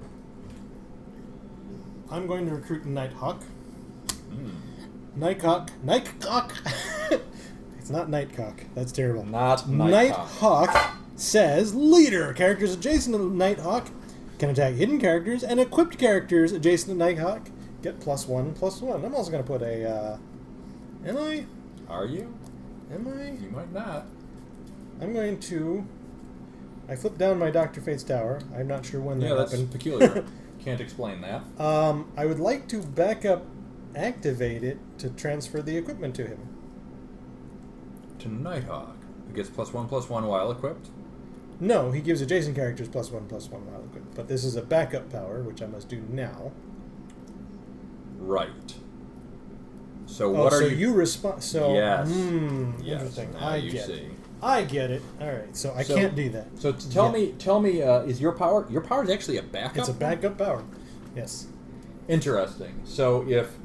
A: I'm going to recruit Nighthawk. Nighthawk. It's not Nightcock. That's terrible.
B: Not Nighthawk.
A: Nighthawk says, leader. Characters adjacent to Nighthawk can attack hidden characters, and equipped characters adjacent to Nighthawk get +1/+1. I'm also going to put a, am I?
B: Are you?
A: Am I?
B: You might not.
A: I'm going to, I flipped down my Dr. Fate's tower. I'm not sure when that
B: Yeah, that's
A: happened.
B: peculiar. Can't explain that.
A: I would like to backup activate it to transfer the equipment to him.
B: To Nighthawk. It gets +1/+1 while equipped.
A: No, he gives adjacent characters +1/+1 while equipped. But this is a backup power, which I must do now.
B: Right. So what
A: so
B: are you...
A: you respond? So
B: Yes. Yes.
A: Interesting.
B: Now
A: I
B: you
A: get
B: see.
A: it. I get it. All right. So I can't do that.
B: So tell me, is your power is actually a backup?
A: It's a backup power. Yes.
B: Interesting. So if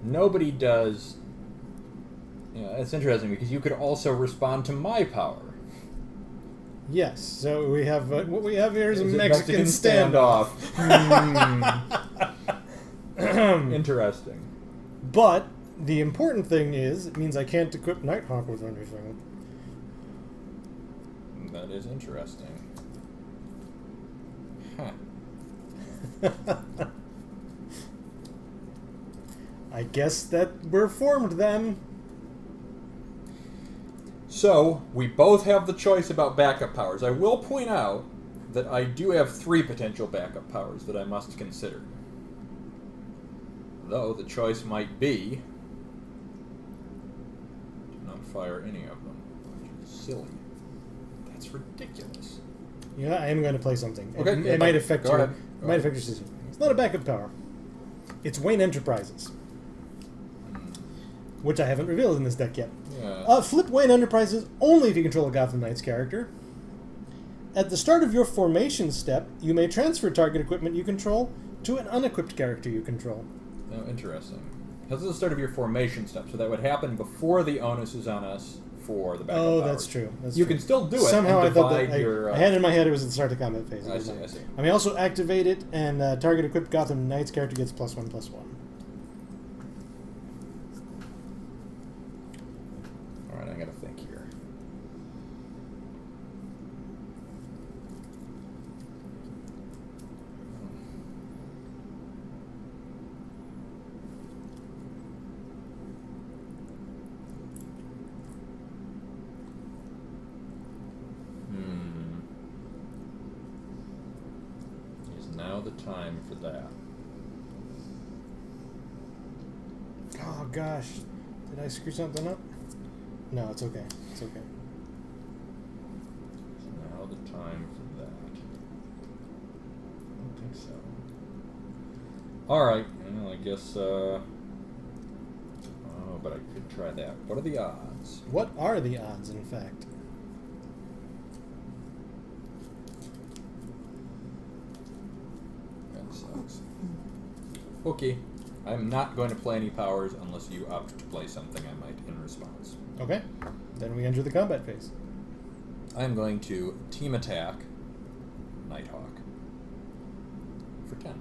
B: nobody does, it's interesting because you could also respond to my power.
A: Yes. So we have what we have here is a
B: It's
A: Mexican standoff.
B: Interesting.
A: But the important thing is, it means I can't equip Nighthawk with anything.
B: That is interesting. Huh.
A: I guess that we're formed then.
B: So, we both have the choice about backup powers. I will point out that I do have 3 potential backup powers that I must consider. Though the choice might be to not fire any of them, which is silly. That's ridiculous.
A: Yeah, I am going to play something.
B: Okay,
A: It might affect
B: go
A: your,
B: ahead.
A: it might affect your decision. It's not a backup power. It's Wayne Enterprises, which I haven't revealed in this deck yet.
B: Yeah.
A: Flip Wayne Enterprises only if you control a Gotham Knights character. At the start of your formation step, you may transfer target equipment you control to an unequipped character you control.
B: Oh, interesting. This is the start of your formation step, so that would happen before the onus is on us for the backup powers.
A: That's true.
B: You can still do it.
A: Somehow
B: and
A: I thought that
B: divide your,
A: I had in my head it was at the start of combat phase.
B: I see.
A: I may also activate it, and target equipped Gotham Knights character gets +1/+1.
B: All right, I gotta think here. Is now the time for that?
A: Oh gosh, did I screw something up? No, it's okay. It's okay.
B: Is now the time for that? I don't think so. All right, well, I guess. Oh, but I could try that. What are the odds?
A: What are the odds, in fact?
B: sucks. Okay. I'm not going to play any powers unless you opt to play something I might in response.
A: Okay. Then we enter the combat phase.
B: I'm going to team attack Nighthawk for 10.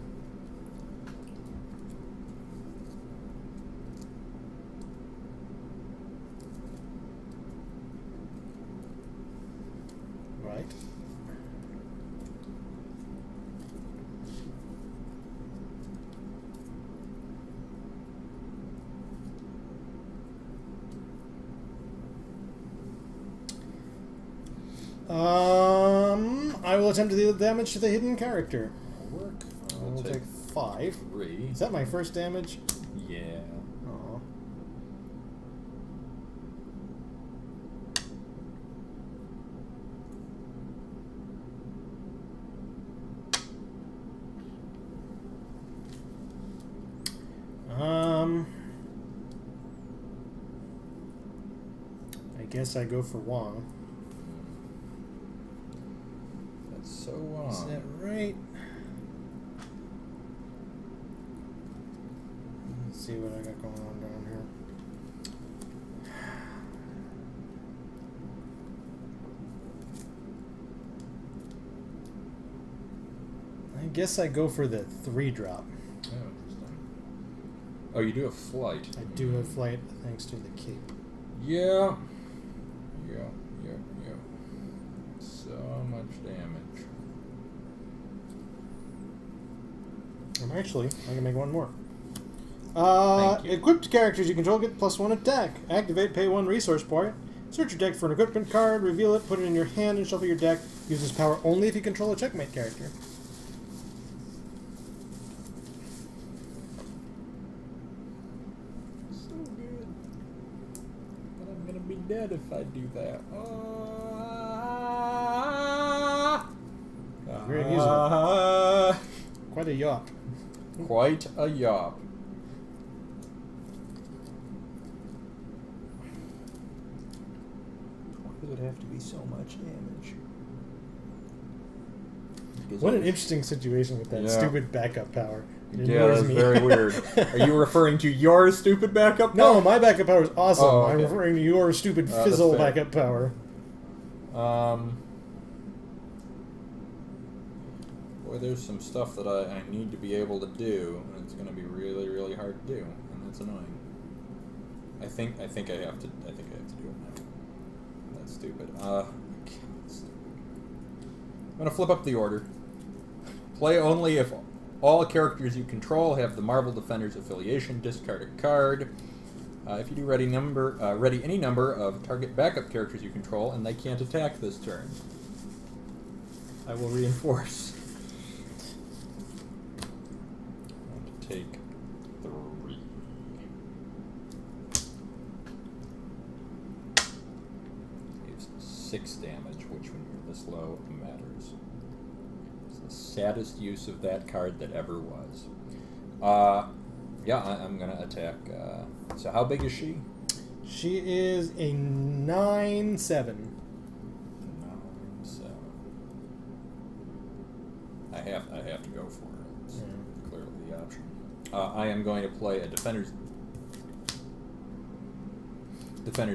A: Right. I will attempt to deal damage to the hidden character.
B: That'll work.
A: I will take 5.
B: 3.
A: Is that my first damage?
B: Yeah.
A: Aw. I guess I go for Wong.
B: That's so
A: Is that right? Let's see what I got going on down here. I guess I go for the 3-drop.
B: Oh, interesting. Oh, you do have flight.
A: I do have flight thanks to the cape.
B: Yeah. So much damage.
A: Actually, I can make one more.
B: Thank you.
A: Equipped characters you control get +1 attack. Activate, pay 1 resource point. Search your deck for an equipment card, reveal it, put it in your hand, and shuffle your deck. Use this power only if you control a checkmate character.
B: So good. But I'm gonna be dead if I do that.
A: Great music. Quite a yawp.
B: Quite a yawp. Why does it have to be so much damage?
A: What an interesting situation with that stupid backup power. It
B: Yeah,
A: annoys
B: that's
A: me.
B: very weird. Are you referring to your stupid backup
A: No,
B: power?
A: my backup power is awesome.
B: Oh, okay.
A: I'm referring to your stupid
B: That's
A: fizzle
B: fair.
A: backup power.
B: Boy, there's some stuff that I need to be able to do, and it's going to be really, really hard to do, and that's annoying. I think I have to do it now. That's stupid. I'm going to flip up the order. Play only if all characters you control have the Marvel Defenders affiliation. Discard a card. If you do ready any number of target backup characters you control, and they can't attack this turn, I will reinforce. I want to take 3. It's 6 damage, which when you're this low matters. It's the saddest use of that card that ever was. Yeah, I'm gonna attack. So how big is she?
A: She is a 9/7.
B: 9/7. I have to go for it. It's clearly the option. I am going to play a Defender's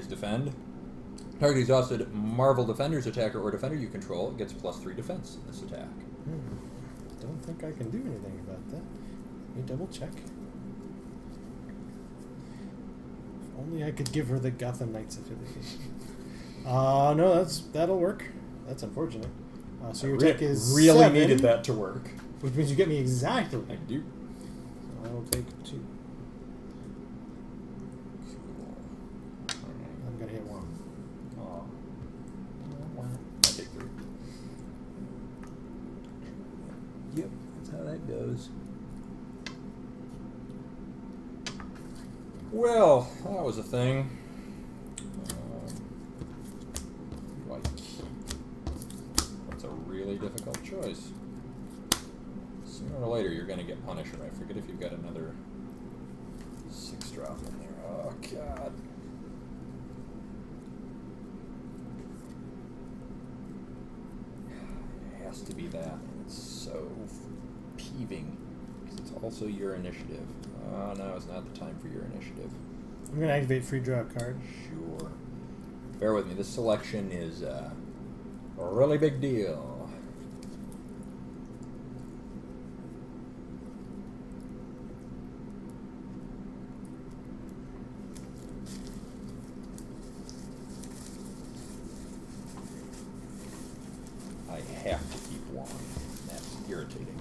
B: Defend. Target exhausted Marvel Defenders attacker or defender you control gets +3 defense in this attack.
A: Don't think I can do anything about that. Let me double check. If only I could give her the Gotham Knights affiliation. No, that'll work. That's unfortunate. So your attack is
B: really
A: 7,
B: needed that to work.
A: which means you get me exactly.
B: I do.
A: So I will take 2. I'm gonna hit 1.
B: I take 3. Yep, that's how that goes. Well, that was a thing. Who do I keep? That's a really difficult choice. Sooner or later, you're going to get Punisher. I forget if you've got another 6-drop in there. Oh, God. It has to be that. It's so peeving. It's also your initiative. Oh, no, it's not the time for your initiative.
A: I'm going to activate free draw card.
B: Sure. Bear with me. This selection is a really big deal. I have to keep one. That's irritating.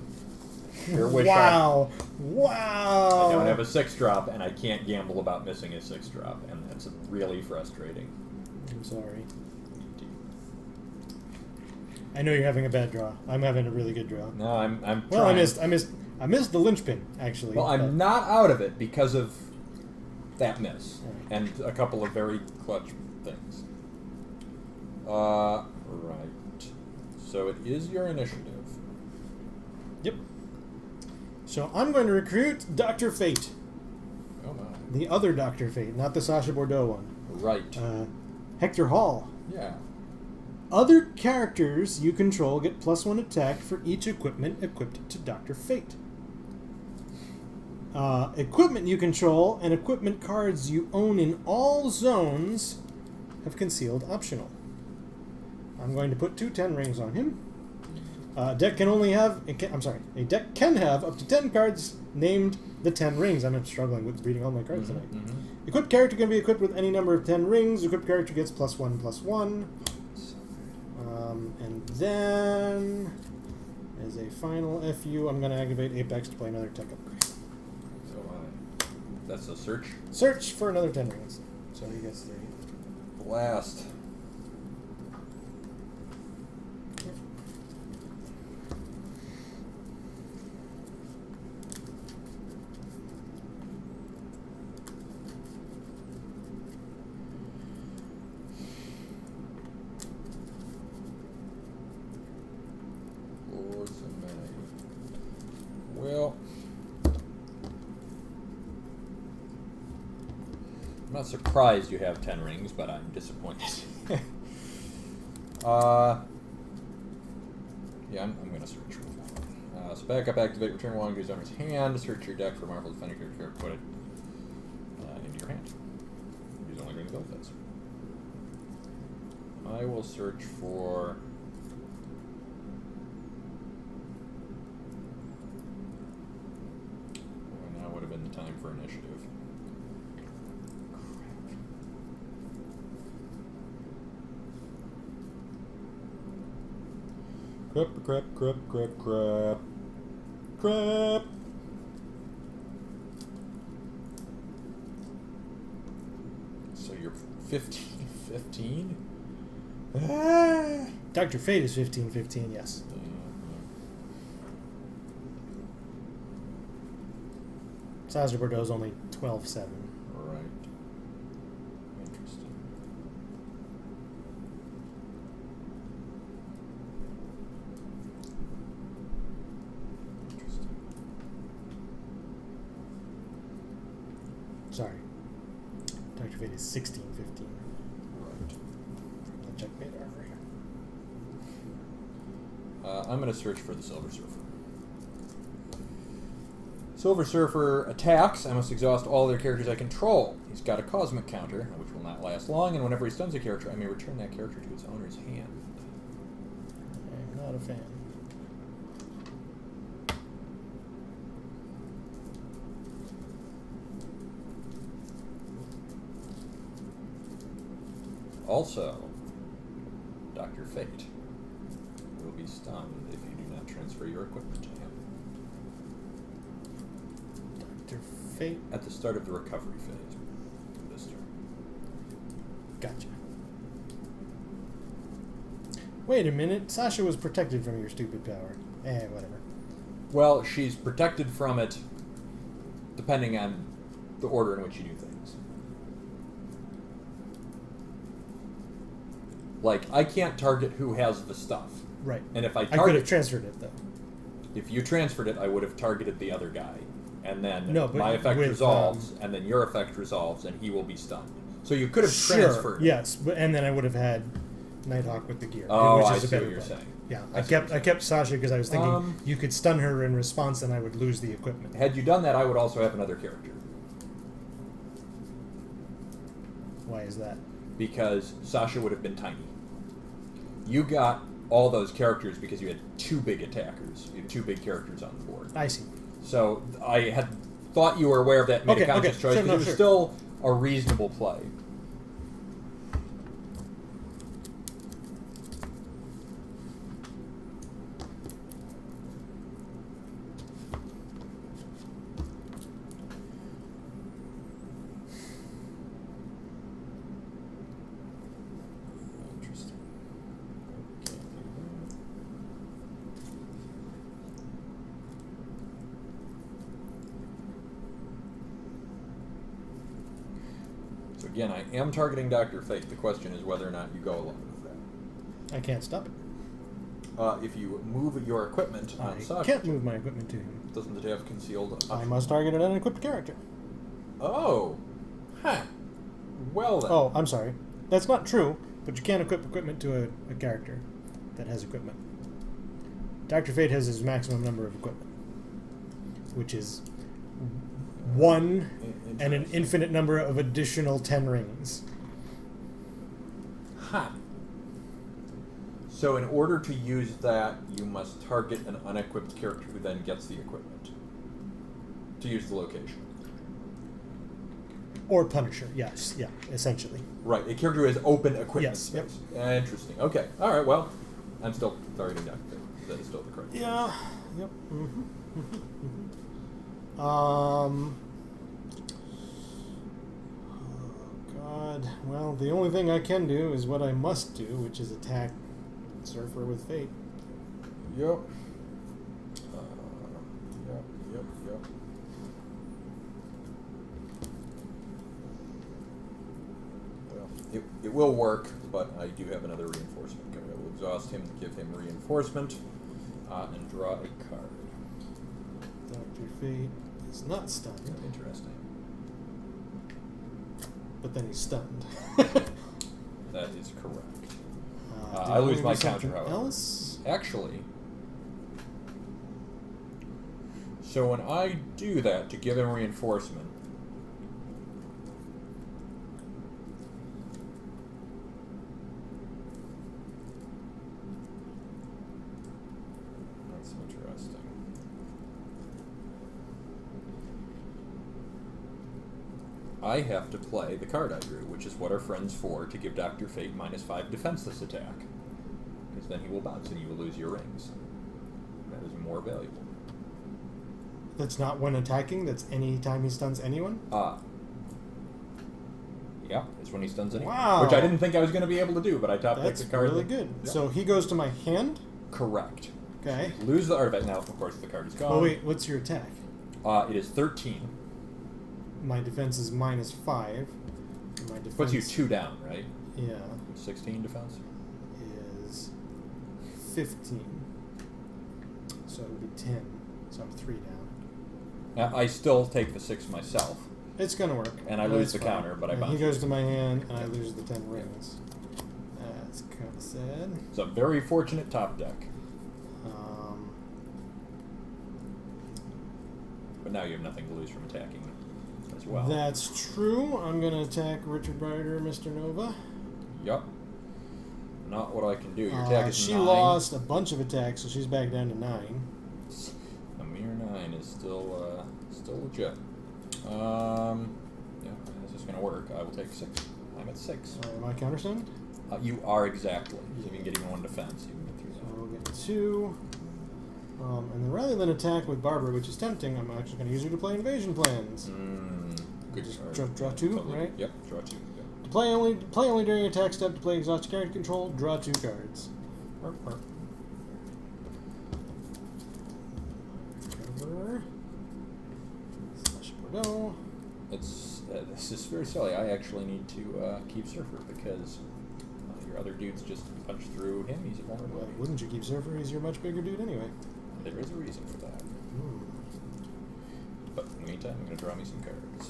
B: Sure wish
A: Wow.
B: I don't have a 6-drop, and I can't gamble about missing a 6-drop, and that's really frustrating.
A: I'm sorry. I know you're having a bad draw. I'm having a really good draw.
B: No, I'm
A: Well,
B: trying.
A: I missed the linchpin actually.
B: Well, I'm not out of it because of that miss
A: Right.
B: and a couple of very clutch things. Right. So it is your initiative.
A: Yep. So I'm going to recruit Dr. Fate.
B: Oh my.
A: The other Dr. Fate, not the Sasha Bordeaux one.
B: Right.
A: Hector Hall.
B: Yeah.
A: Other characters you control get +1 attack for each equipment equipped to Dr. Fate. Equipment you control and equipment cards you own in all zones have concealed optional. I'm going to put 2 10 rings on him. A deck can have up to 10 cards named the 10 rings. I'm struggling with reading all my cards tonight.
B: Mm-hmm.
A: Equipped character can be equipped with any number of 10 rings. Equipped character gets +1/+1. And then, as a final FU, I'm going to activate Apex to play another tech upgrade.
B: So that's a search.
A: Search for another 10 rings. So he gets 3.
B: Blast. Well, I'm not surprised you have 10 rings, but I'm disappointed. Yeah, I'm going to search for one. So back up, activate, return one, goes owner's hand, search your deck for Marvel Defender character, put it into your hand. Use only green benefits. I will search for... Well, now would have been the time for initiative. Crap. So you're 15?
A: Dr. Fate is 15/15, yes. Sasha Bordeaux is only 12/7.
B: Right. Interesting.
A: Sorry. Dr. Fate is 16/15.
B: Right.
A: From the checkmate armory.
B: I'm going to search for the Silver Surfer. Silver Surfer attacks. I must exhaust all other characters I control. He's got a cosmic counter, which will not last long, and whenever he stuns a character, I may return that character to its owner's hand.
A: I'm not a fan.
B: Also, Dr. Fate will be stunned if you do not transfer your equipment to him.
A: Dr. Fate.
B: At the start of the recovery phase for this turn.
A: Gotcha. Wait a minute. Sasha was protected from your stupid power. Whatever.
B: Well, she's protected from it depending on the order in which you do things. Like, I can't target who has the stuff.
A: Right.
B: And if I
A: I could
B: target...
A: have transferred it, though.
B: If you transferred it, I would have targeted the other guy. And then
A: No, but
B: my effect
A: with,
B: resolves, and then your effect resolves, and he will be stunned. So you could have transferred.
A: Yes, and then I would have had Nighthawk with the gear.
B: Oh,
A: which
B: I
A: is a
B: see
A: better
B: what you're
A: play.
B: saying.
A: Yeah,
B: I
A: I
B: see what
A: kept
B: you're
A: Sasha because I was thinking
B: Um,
A: you could stun her in response and I would lose the equipment.
B: Had you done that, I would also have another character.
A: Why is that?
B: Because Sasha would have been tiny. You got all those characters because you had two big attackers. You had two big characters on the board.
A: I see.
B: So I had thought you were aware of that and made a conscious choice,
A: Sure,
B: but
A: no,
B: it was
A: sure.
B: still a reasonable play. Interesting. So again, I am targeting Dr. Fate. The question is whether or not you go along with that.
A: I can't stop it.
B: If you move your equipment on
A: I
B: Sasha,
A: can't move my equipment to him.
B: doesn't it have concealed
A: I
B: option?
A: must target an unequipped character.
B: Oh. Huh. Well then.
A: Oh, I'm sorry. That's not true, but you can't equip equipment to a character that has equipment. Dr. Fate has his maximum number of equipment, which is 1 and an infinite number of additional 10 rings.
B: Huh. So in order to use that, you must target an unequipped character who then gets the equipment to use the location.
A: Or Punisher, yes, yeah, essentially.
B: Right, a character who has open equipment
A: Yes,
B: space. Interesting. Okay. All right. Well, I'm still targeting Dr. Fate. That is still the correct.
A: Yeah. Yep. Oh, God. Well, the only thing I can do is what I must do, which is attack Surfer with Fate.
B: Yep. Yep. Well, it will work, but I do have another reinforcement card. I will exhaust him to give him reinforcement and draw a card.
A: Dr. Fate is not stunned,
B: Interesting.
A: but then he's stunned.
B: That is correct.
A: Did
B: I lose
A: wanna
B: my
A: do
B: counter,
A: something
B: however.
A: else?
B: Actually, so when I do that to give him reinforcement, that's interesting. I have to play the card I drew, which is what our friend's for, to give Dr. Fate -5 defenseless attack. Because then he will bounce and you will lose your rings. That is more valuable.
A: That's not when attacking, that's any time he stuns anyone?
B: Yeah, it's when he stuns anyone.
A: Wow.
B: Which I didn't think I was going to be able to do, but I top decked
A: That's
B: the card.
A: really good.
B: Yeah.
A: So he goes to my hand?
B: Correct.
A: Okay.
B: Lose the artifact. Now, of course, the card is gone.
A: Oh, wait, what's your attack?
B: It is 13.
A: My defense is -5. And my defense
B: Puts you 2 down, right?
A: Yeah,
B: 16 defense?
A: is 15. So it would be 10. So I'm 3 down.
B: Now, I still take the 6 myself.
A: It's gonna work.
B: And I lose the counter, but I
A: and
B: bounce
A: he goes
B: it.
A: to my hand, and I lose the 10 rings. That's kind of sad.
B: It's a very fortunate top deck. But now you have nothing to lose from attacking as well.
A: That's true. I'm gonna attack Richard Ryder, Mr. Nova.
B: Yup. Not what I can do. Your attack is
A: she
B: 9.
A: lost a bunch of attacks, so she's back down to 9.
B: A mere 9 is still legit. Yeah, this is going to work. I will take 6. I'm at 6.
A: Am I counterstunned?
B: You are exactly. So you can get even 1 defense. You can get through
A: So
B: that.
A: we'll get 2. And then rather than attack with Barbara, which is tempting, I'm actually going to use her to play invasion plans.
B: Good
A: Just
B: card.
A: draw 2,
B: Totally.
A: right?
B: Yep, draw 2. Yep.
A: To play only during attack step to play exhausted character control, draw 2 cards. Cover. Slash Bordeaux.
B: This is very silly. I actually need to keep Surfer because your other dudes just punch through him. He's a
A: Well,
B: vulnerability.
A: wouldn't you keep Surfer? He's your much bigger dude anyway.
B: There is a reason for that. But in the meantime, I'm going to draw me some cards.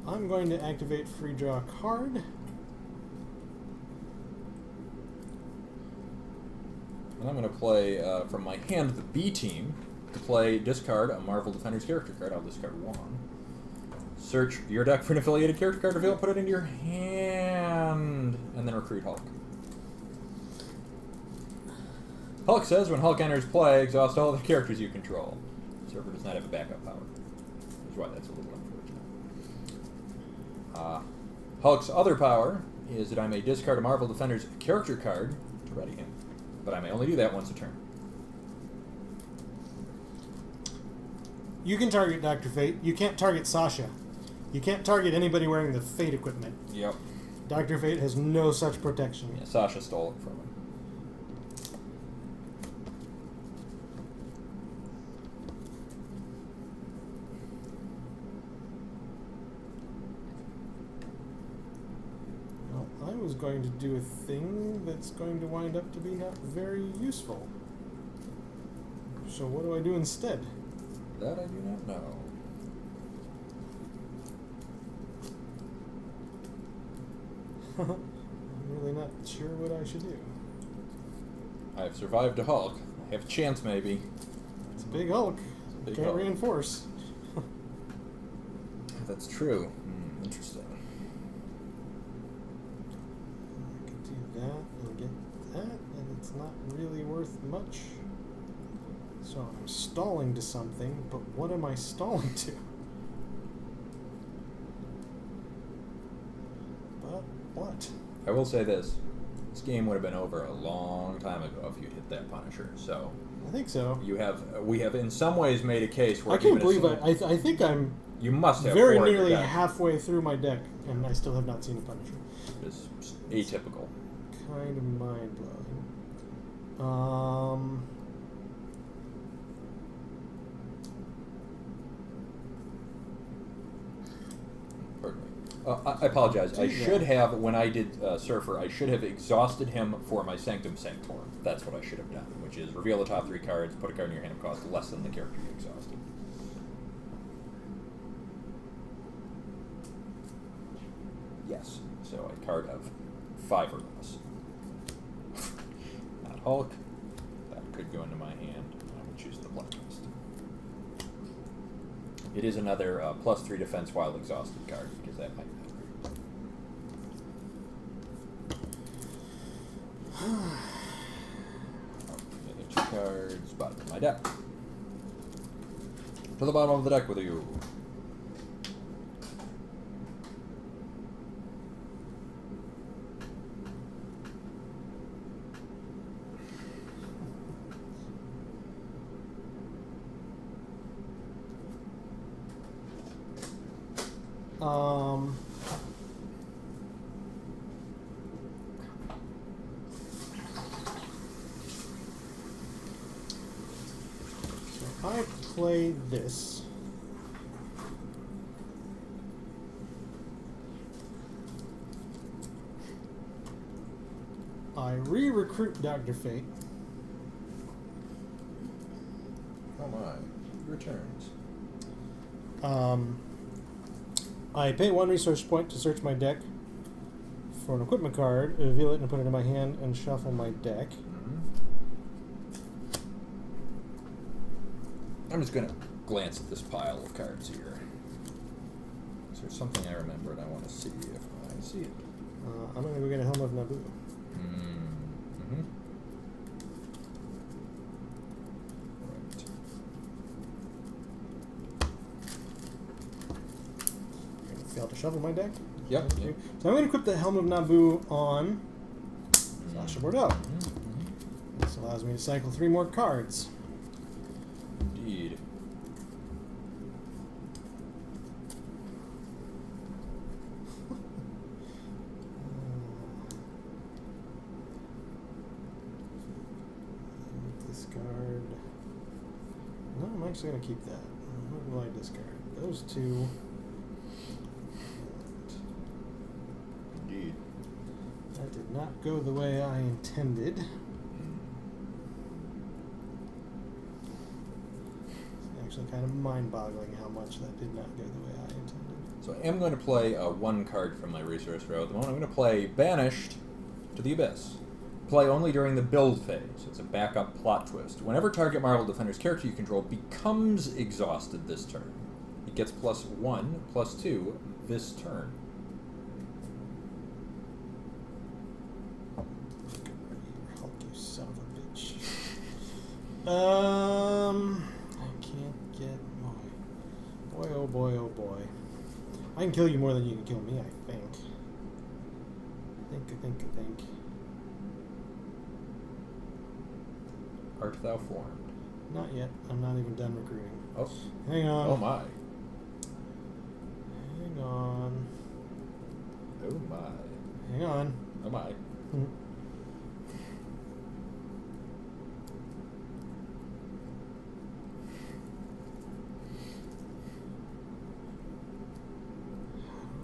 A: I'm going to activate free draw card.
B: And I'm going to play from my hand the B team. To play, discard a Marvel Defender's character card. I'll discard one. Search your deck for an affiliated character card, reveal it, put it into your hand, and then recruit Hulk. Hulk says when Hulk enters play, exhaust all the characters you control. The server does not have a backup power. That's why that's a little unfortunate. Hulk's other power is that I may discard a Marvel Defender's character card to ready him, but I may only do that once a turn.
A: You can target Dr. Fate. You can't target Sasha. You can't target anybody wearing the Fate equipment.
B: Yep.
A: Dr. Fate has no such protection.
B: Yeah, Sasha stole it from him.
A: Well, I was going to do a thing that's going to wind up to be not very useful. So what do I do instead?
B: That I do not know.
A: I'm really not sure what I should do.
B: I have survived a Hulk. I have a chance, maybe.
A: It's a big Hulk.
B: Big
A: Can't
B: Hulk.
A: reinforce.
B: That's true. Interesting.
A: I could do that and get that, and it's not really worth much. So I'm stalling to something, but what am I stalling to? But what?
B: I will say this. This game would have been over a long time ago if you'd hit that Punisher. So
A: I think so.
B: we have in some ways made a case where
A: I can't
B: even
A: believe
B: a
A: I think I'm
B: you must have
A: very
B: four in your
A: nearly
B: deck.
A: halfway through my deck, and I still have not seen a Punisher.
B: It's atypical.
A: Kind of mind blowing.
B: Pardon me. I apologize. I should have, when I did Surfer, I should have exhausted him for my Sanctum Sanctorum. That's what I should have done, which is reveal the top 3 cards, put a card in your hand, cost less than the character you exhausted. Yes. So a card of 5 or less. Not Hulk. That could go into my hand. I would choose the blacklist. It is another +3 defense while exhausted card, because that might matter. Okay, 2 cards, bottom of my deck. To the bottom of the deck with you.
A: So I play this. I re-recruit Dr. Fate.
B: Oh my. Returns.
A: I pay 1 resource point to search my deck for an equipment card, reveal it and put it in my hand, and shuffle my deck.
B: I'm just going to glance at this pile of cards here. Is there something I remember and I want to see if I see it?
A: I'm going to go get a Helm of Naboo.
B: Mm-hmm. Right.
A: I'm going to fail to shuffle my deck.
B: Yep.
A: So I'm going to equip the Helm of Naboo on Sasha Bordeaux. This allows me to cycle 3 more cards.
B: Indeed.
A: Discard. No, I'm actually going to keep that. What will I discard? Those 2.
B: Indeed.
A: That did not go the way I intended. It's actually kind of mind-boggling how much that did not go the way I intended.
B: So I am going to play 1 card from my resource row. At the moment, I'm going to play Banished to the Abyss. Play only during the build phase. It's a backup plot twist. Whenever target Marvel Defender's character you control becomes exhausted this turn, it gets +1, +2 this turn.
A: Hulk, you son of a bitch. I can't get boy, oh boy, oh boy. I can kill you more than you can kill me, I think. I think.
B: Art thou formed?
A: Not yet. I'm not even done recruiting.
B: Oh.
A: Hang on.
B: Oh my.
A: Hang on.
B: Oh my.
A: Hang on.
B: Oh my.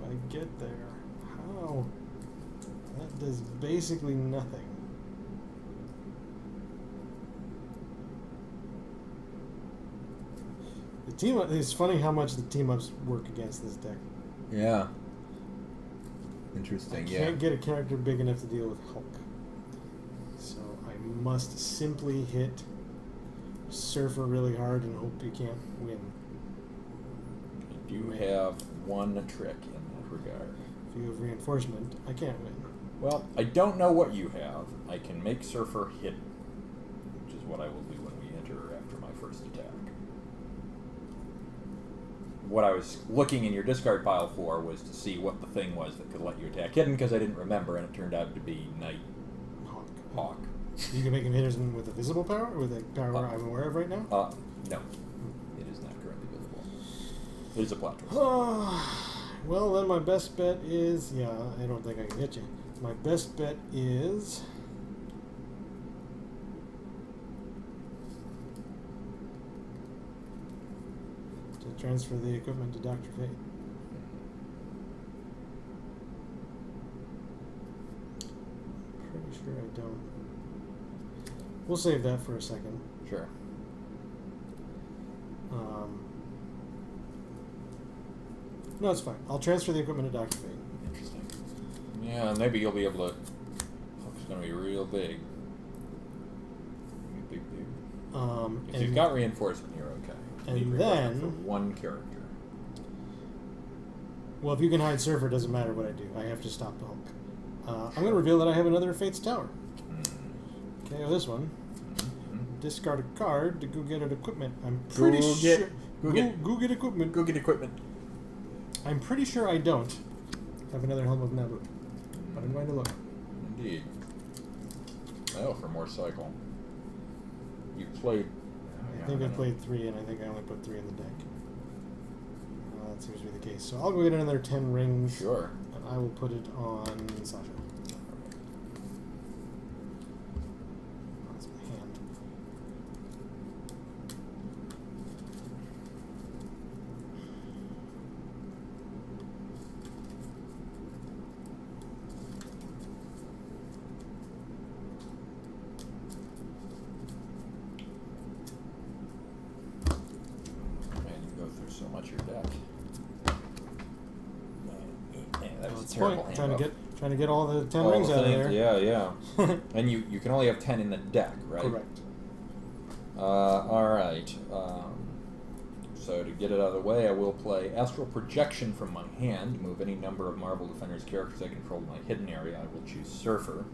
A: How do I get there? How? That does basically nothing. The team up, it's funny how much the team ups work against this deck.
B: Yeah. Interesting,
A: I can't get a character big enough to deal with Hulk. So I must simply hit Surfer really hard and hope you can't win.
B: You have one trick in that regard.
A: If you have reinforcement, I can't win.
B: Well, I don't know what you have. I can make Surfer hit, which is what I will do when we enter after my first attack. What I was looking in your discard pile for was to see what the thing was that could let you attack hidden, because I didn't remember, and it turned out to be Night Hawk.
A: You can make him hitters with a visible power, or with a power I'm aware of right now?
B: No. It is not currently visible. It is a plot twist.
A: Well, then my best bet is... Yeah, I don't think I can hit you. My best bet is... to transfer the equipment to Dr. Fate. Pretty sure I don't. We'll save that for a second.
B: Sure.
A: No, it's fine. I'll transfer the equipment to Dr. Fate.
B: Interesting. Yeah, maybe you'll be able to... It's going to be real big. Big. If you've got reinforcement, you're okay.
A: And
B: Need
A: then...
B: for one character.
A: Well, if you can hide Surfer, it doesn't matter what I do. I have to stop the Hulk. I'm going to reveal that I have another Fate's Tower. KO this one. Discard a card to go get an equipment. I'm pretty sure... Go get equipment.
B: Go get equipment.
A: I'm pretty sure I don't have another Helm of Naboo. But I'm going to look.
B: Indeed. Oh, for more cycle. You played...
A: I think I played 3, and I think I only put 3 in the deck. That seems to be the case. So I'll go get another 10 rings.
B: Sure.
A: And I will put it on Sasha. That's my hand.
B: So much your deck. Man, that was a
A: That's
B: terrible
A: point.
B: hand.
A: Trying to get all the 10
B: all
A: rings
B: the
A: out
B: things,
A: of there.
B: Yeah. And you can only have 10 in the deck, right?
A: Correct.
B: Alright. So to get it out of the way, I will play Astral Projection from my hand. Move any number of Marvel Defenders characters I control in my hidden area. I will choose Surfer.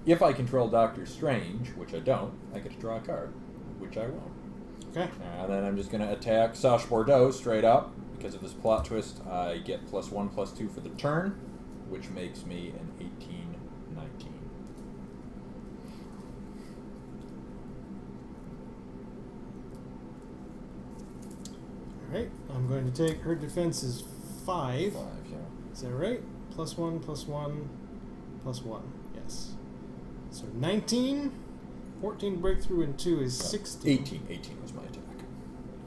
B: If I control Doctor Strange, which I don't, I get to draw a card, which I won't.
A: Okay.
B: And then I'm just going to attack Sash Bordeaux straight up. Because of this plot twist, I get +1, +2 for the turn, which makes me an 18-19.
A: Alright, I'm going to take her defense is 5.
B: 5, yeah.
A: Is that right? +1, +1, +1. Yes. So 19, 14 breakthrough, and 2 is 16.
B: 18 was my attack.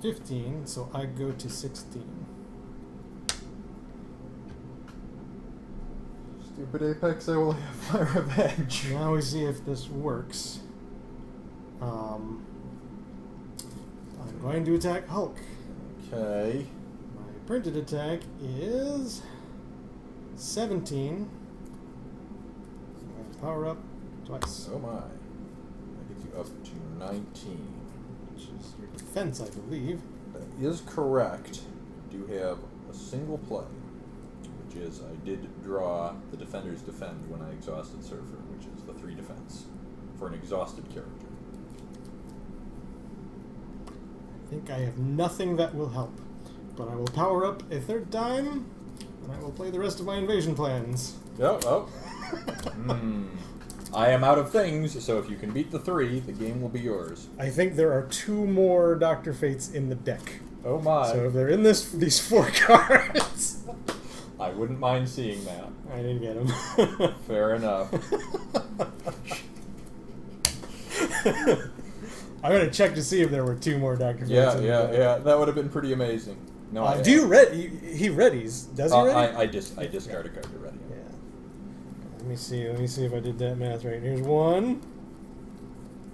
A: 15, so I go to 16.
B: Stupid Apex, I will have my revenge.
A: Now we see if this works. I'm going to attack Hulk.
B: Okay.
A: My printed attack is 17. So I have to power up Twice.
B: Oh my. That gets you up to 19.
A: Which is your defense, I believe.
B: That is correct. You do have a single play, which is I did draw the Defender's Defend when I exhausted Surfer, which is the 3 defense for an exhausted character.
A: I think I have nothing that will help, but I will power up a 3rd time, and I will play the rest of my invasion plans.
B: Oh. I am out of things, so if you can beat the 3, the game will be yours.
A: I think there are 2 more Dr. Fates in the deck.
B: Oh my.
A: So if they're in these 4 cards...
B: I wouldn't mind seeing that.
A: I didn't get them.
B: Fair enough.
A: I'm going to check to see if there were 2 more Dr. Fates in the deck.
B: Yeah. That would have been pretty amazing. No,
A: do you ready? He readies. Does he ready?
B: I discard a card to ready.
A: Yeah. Let me see if I did that math right. Here's 1.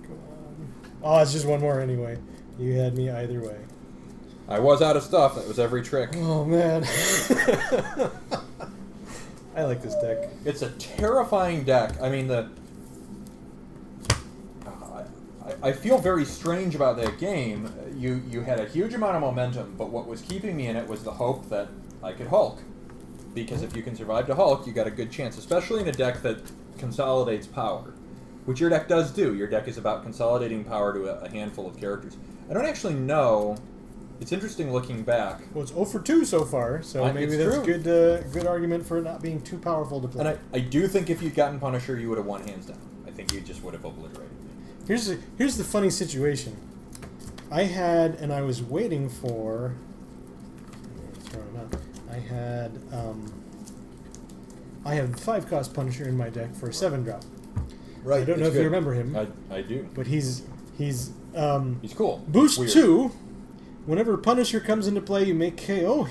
A: Come on. Oh, it's just 1 more anyway. You had me either way.
B: I was out of stuff. That was every trick.
A: Oh, man. I like this deck.
B: It's a terrifying deck. I mean, I feel very strange about that game. You had a huge amount of momentum, but what was keeping me in it was the hope that I could Hulk. Because if you can survive to Hulk, you got a good chance, especially in a deck that consolidates power, which your deck does do. Your deck is about consolidating power to a handful of characters. I don't actually know. It's interesting looking back.
A: Well, it's 0 for 2 so far, so maybe that's a good argument for it not being too powerful to play.
B: And I do think if you'd gotten Punisher, you would have won hands down. I think you just would have obliterated me.
A: Here's the funny situation. I had, and I was waiting for... Throw him out. I had 5-cost Punisher in my deck for a 7-drop.
B: Right.
A: I don't know if you remember him.
B: I do.
A: But he's
B: cool.
A: Boost
B: Weird.
A: 2. Whenever Punisher comes into play, you make KO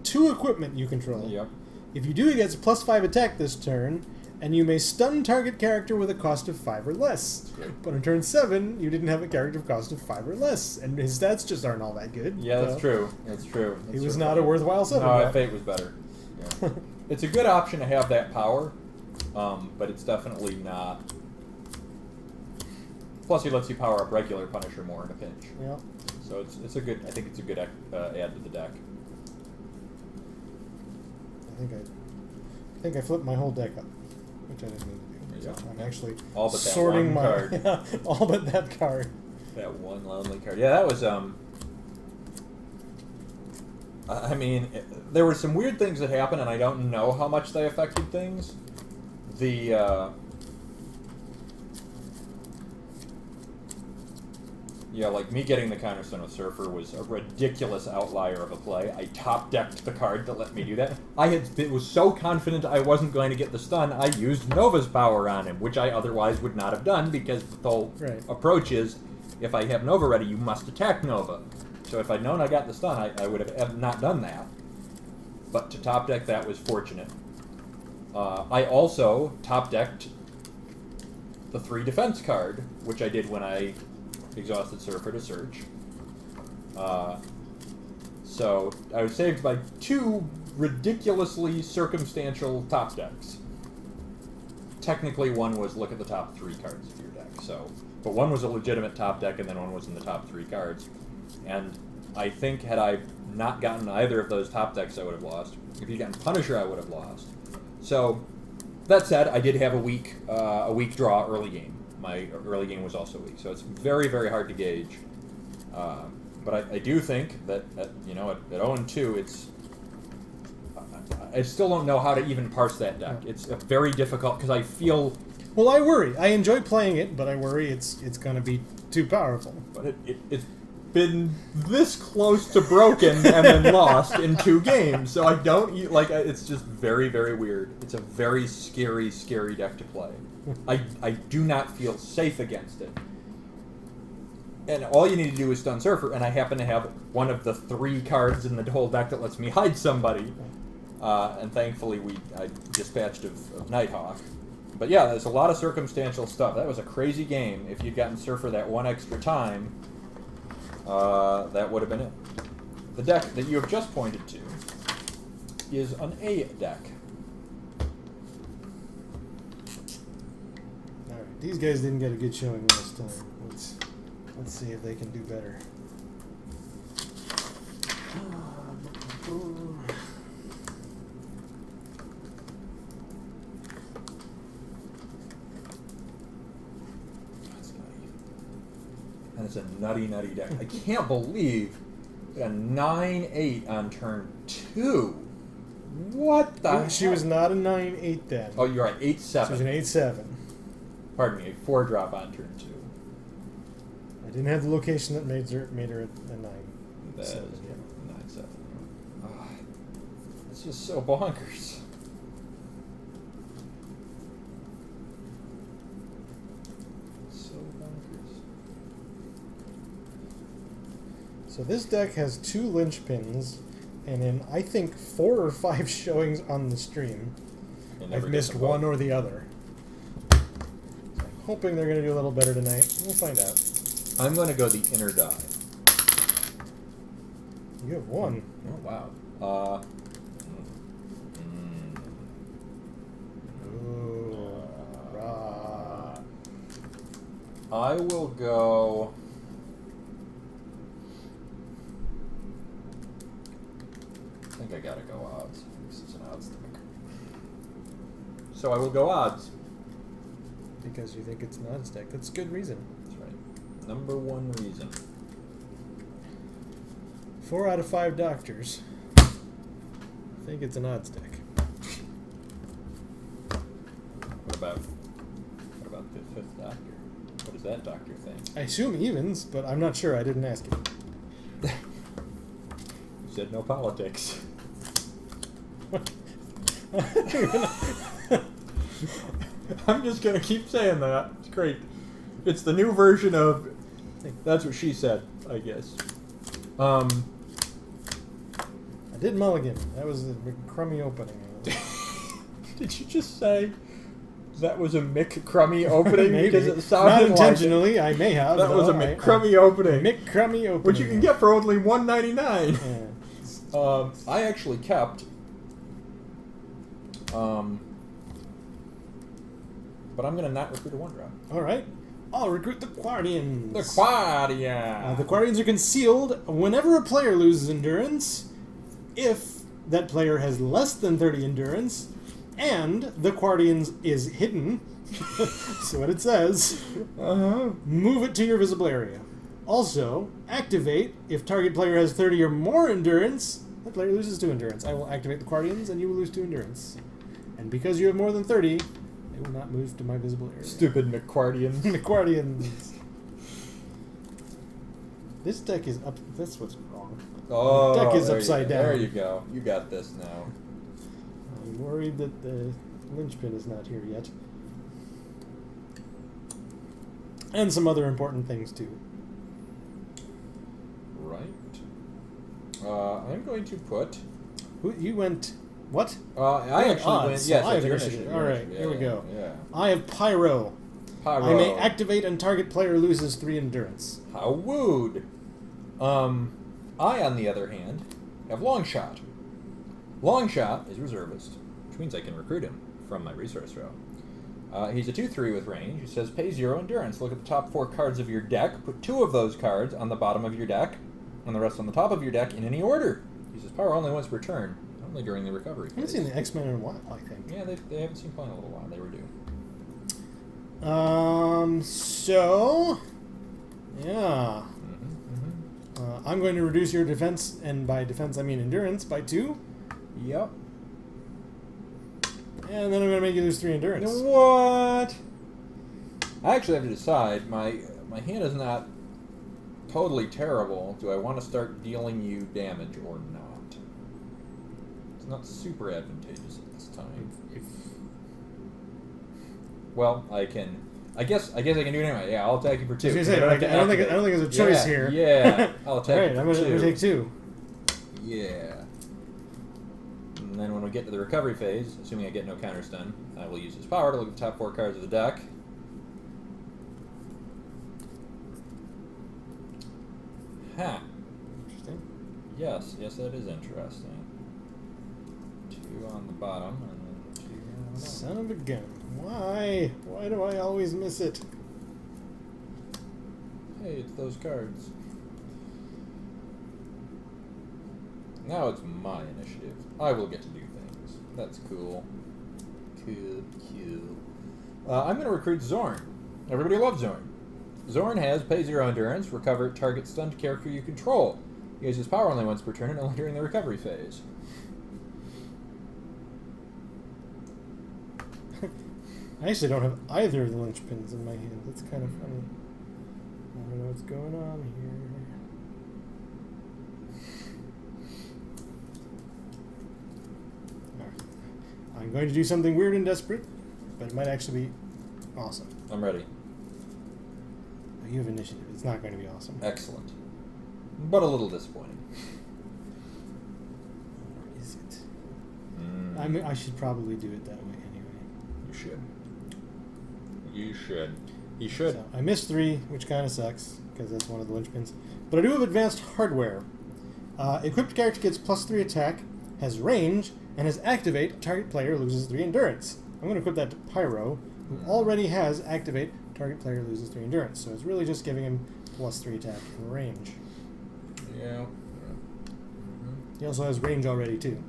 A: 2 equipment you control.
B: Yep.
A: If you do, he gets a +5 attack this turn, and you may stun target character with a cost of 5 or less. But on turn 7, you didn't have a character of cost of 5 or less, and his stats just aren't all that good.
B: Yeah, that's true.
A: He was not a worthwhile 7.
B: No, Fate was better. Yeah. It's a good option to have that power, but it's definitely not. Plus, he lets you power up regular Punisher more in a pinch.
A: Yeah.
B: So it's a good. I think it's a good add to the deck.
A: I think I flipped my whole deck up, which I didn't mean to do. So I'm actually
B: all but that
A: sorting
B: one card.
A: Yeah, all but that card.
B: That one lonely card. Yeah, that was I mean, there were some weird things that happened, and I don't know how much they affected things. Yeah, like me getting the Counterstone of Surfer was a ridiculous outlier of a play. I top-decked the card that let me do that. Was so confident I wasn't going to get the stun, I used Nova's power on him, which I otherwise would not have done, because the whole approach is, if I have Nova ready, you must attack Nova. So if I'd known I got the stun, I would have not done that. But to top-deck that was fortunate. I also top-decked the 3 defense card, which I did when I exhausted Surfer to search. So I was saved by 2 ridiculously circumstantial top decks. Technically, one was look at the top 3 cards of your deck. But one was a legitimate top deck, and then one was in the top 3 cards. And I think had I not gotten either of those top decks, I would have lost. If you'd gotten Punisher, I would have lost. So that said, I did have a weak draw early game. My early game was also weak, so it's very, very hard to gauge. But I do think that at 0-2, it's. I still don't know how to even parse that deck. It's a very difficult because I feel.
A: Well, I worry. I enjoy playing it, but I worry it's going to be too powerful.
B: But it's been this close to broken and then lost in 2 games, so I don't like. It's just very, very weird. It's a very scary, scary deck to play. I do not feel safe against it. And all you need to do is stun Surfer, and I happen to have one of the 3 cards in the whole deck that lets me hide somebody. And thankfully I dispatched of Nighthawk. But yeah, there's a lot of circumstantial stuff. That was a crazy game. If you'd gotten Surfer that 1 extra time, that would have been it. The deck that you have just pointed to is an A deck.
A: Alright. These guys didn't get a good showing last time. Let's see if they can do better.
B: And it's a nutty deck. I can't believe a 9-8 on turn 2. What the heck?
A: She was not a 9-8 then.
B: Oh, you're right. 8-7.
A: She was an 8-7.
B: Pardon me, a 4-drop on turn 2.
A: I didn't have the location that made her a 9.
B: That
A: So,
B: is
A: yeah.
B: 9-7. It's just so bonkers. So bonkers.
A: So this deck has 2 linchpins, and in I think 4 or 5 showings on the stream, I've missed one or the other. So I'm hoping they're going to do a little better tonight. We'll find out.
B: I'm going to go the inner die.
A: You have 1.
B: Oh, wow.
A: Ooh. Rah.
B: I will go... I think I gotta go odds. This is an odds deck. So I will go odds.
A: Because you think it's an odds deck. That's a good reason.
B: That's right. Number 1 reason.
A: 4 out of 5 doctors think it's an odds deck.
B: What about the 5th doctor? What does that doctor think?
A: I assume evens, but I'm not sure. I didn't ask him.
B: You said no politics. I'm just gonna keep saying that. It's great. It's the new version of that's what she said, I guess.
A: I did mulligan. That was the crummy opening.
B: Did you just say that was a McCrummy opening?
A: Maybe.
B: Because it sounded
A: not
B: like
A: intentionally. I may have.
B: that was a McCrummy opening.
A: McCrummy opening.
B: Which you can get for only $1.99.
A: Yeah.
B: I actually kept. But I'm gonna not recruit a 1-drop.
A: All right. I'll recruit the Guardians.
B: The Quadia.
A: The Guardians are concealed whenever a player loses endurance, if that player has less than 30 endurance, and the Guardians is hidden. So what it says. Move it to your visible area. Also, activate if target player has 30 or more endurance. The player loses 2 endurance. I will activate the Guardians, and you will lose 2 endurance. And because you have more than 30, they will not move to my visible area.
B: Stupid McQuardians.
A: McQuardians. This deck is up. That's what's wrong.
B: Oh,
A: the deck is
B: there
A: upside down.
B: There you go. You got this now.
A: I'm worried that the linchpin is not here yet. And some other important things too.
B: Right. I'm going to put.
A: Who you went? What?
B: I actually
A: odds,
B: went.
A: so
B: Yes,
A: I have
B: that's your
A: initiative.
B: initiative.
A: All right,
B: Yeah,
A: here we go.
B: Yeah.
A: I have Pyro.
B: Pyro.
A: I may activate and target player loses 3 endurance.
B: How wooed. I, on the other hand, have Longshot. Longshot is reservist, which means I can recruit him from my resource row. He's a 2/3 with range. He says pay 0 endurance. Look at the top 4 cards of your deck. Put 2 of those cards on the bottom of your deck, and the rest on the top of your deck in any order. Uses power only once per turn, only during the recovery phase.
A: I haven't seen the X-Men in a while, I think.
B: Yeah, they haven't seen play in a little while. They were due.
A: So, yeah.
B: Mm-hmm.
A: I'm going to reduce your defense, and by defense I mean endurance, by 2.
B: Yep.
A: And then I'm going to make you lose 3 endurance.
B: What? I actually have to decide. My hand is not totally terrible. Do I want to start dealing you damage or not? It's not super advantageous at this time. Well, I can. I guess I can do it anyway. Yeah, I'll attack you for 2.
A: I was gonna say, I don't think there's a choice here.
B: Yeah, I'll attack
A: Alright,
B: you
A: I'm
B: for
A: going to
B: 2.
A: take 2.
B: Yeah. And then when we get to the recovery phase, assuming I get no counters done, I will use his power to look at the top 4 cards of the deck. Huh.
A: Interesting.
B: Yes, that is interesting. 2 on the bottom, and then 2 on the bottom.
A: Son of a gun. Why? Why do I always miss it?
B: Hey, it's those cards. Now it's my initiative. I will get to do things. That's cool. Cool. I'm going to recruit Zorn. Everybody loves Zorn. Zorn has pay 0 endurance, recover target stunned character you control. He uses power only once per turn and only during the recovery phase.
A: I actually don't have either of the linchpins in my hand. That's kind of funny. I don't know what's going on here. I'm going to do something weird and desperate, but it might actually be awesome.
B: I'm ready.
A: You have initiative. It's not going to be awesome.
B: Excellent. But a little disappointing.
A: Or is it? I mean, I should probably do it that way anyway.
B: You should. You should. You should.
A: So I missed 3, which kind of sucks, because that's one of the linchpins. But I do have advanced hardware. Equipped character gets +3 attack, has range, and has activate. Target player loses 3 endurance. I'm going to equip that to Pyro, who already has activate. Target player loses 3 endurance. So it's really just giving him +3 attack and range.
B: Yeah.
A: He also has range already, too.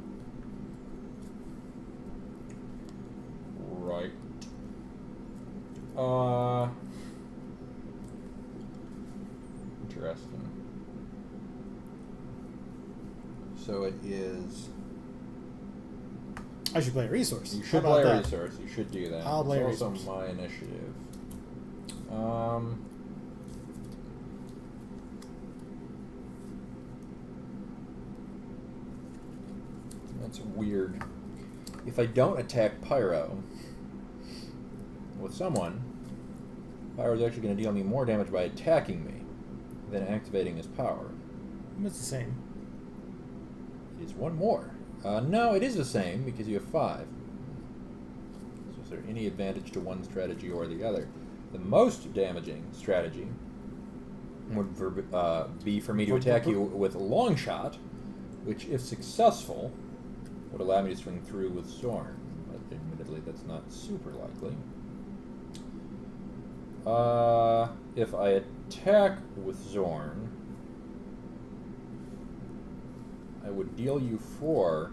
B: Right. Interesting. So it is...
A: I should play a resource.
B: You should
A: How about
B: play a
A: that?
B: resource. You should do that.
A: I'll play a
B: it's also
A: resource.
B: my initiative. That's weird. If I don't attack Pyro with someone, Pyro is actually going to deal me more damage by attacking me than activating his power.
A: It's the same.
B: It is one more. No, it is the same because you have 5. So is there any advantage to one strategy or the other? The most damaging strategy would be for me to attack you with a long shot, which, if successful, would allow me to swing through with Zorn. But admittedly, that's not super likely. If I attack with Zorn, I would deal you 4,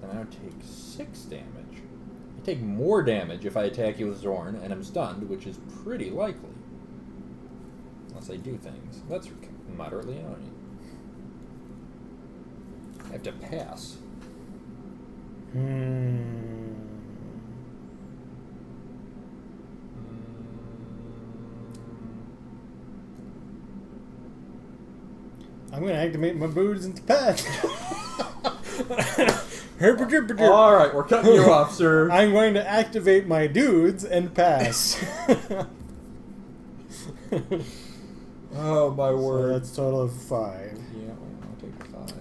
B: and I would take 6 damage. I take more damage if I attack you with Zorn and I'm stunned, which is pretty likely. Unless I do things. That's moderately annoying. I have to pass.
A: I'm going to activate my boots into path.
B: Alright, we're cutting you off, sir.
A: I'm going to activate my dudes and pass.
B: Oh, my
A: So
B: word.
A: that's a total of 5.
B: Yeah, I'll take 5.
A: Like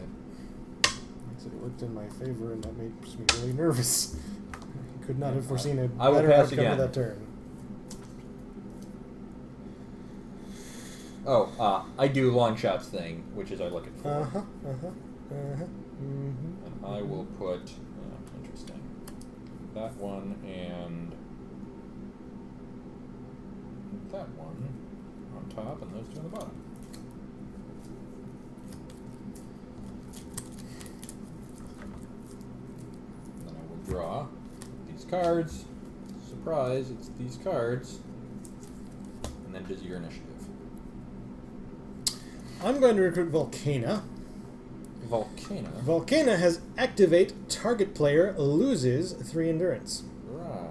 A: I said, it worked in my favor, and that makes me really nervous. I could not have foreseen a
B: I will
A: better
B: pass
A: outcome
B: again.
A: of that turn.
B: Oh, I do long shots thing, which is I look at 4. And I will put, interesting, that one and that one on top and those 2 on the bottom. And then I will draw these cards. Surprise, it's these cards. And then does your initiative.
A: I'm going to recruit Volcana.
B: Volcano.
A: Volcana has activate. Target player loses 3 endurance.
B: Right.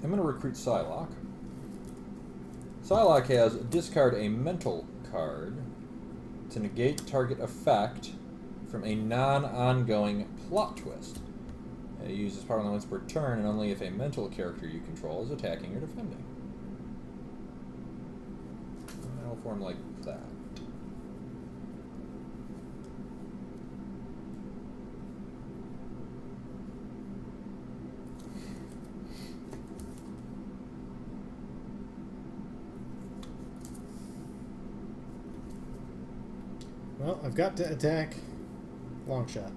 B: I'm going to recruit Psylocke. Psylocke has discard a mental card to negate target effect from a non-ongoing plot twist. It uses power only once per turn, and only if a mental character you control is attacking or defending. And it'll form like that.
A: Well, I've got to attack long shot.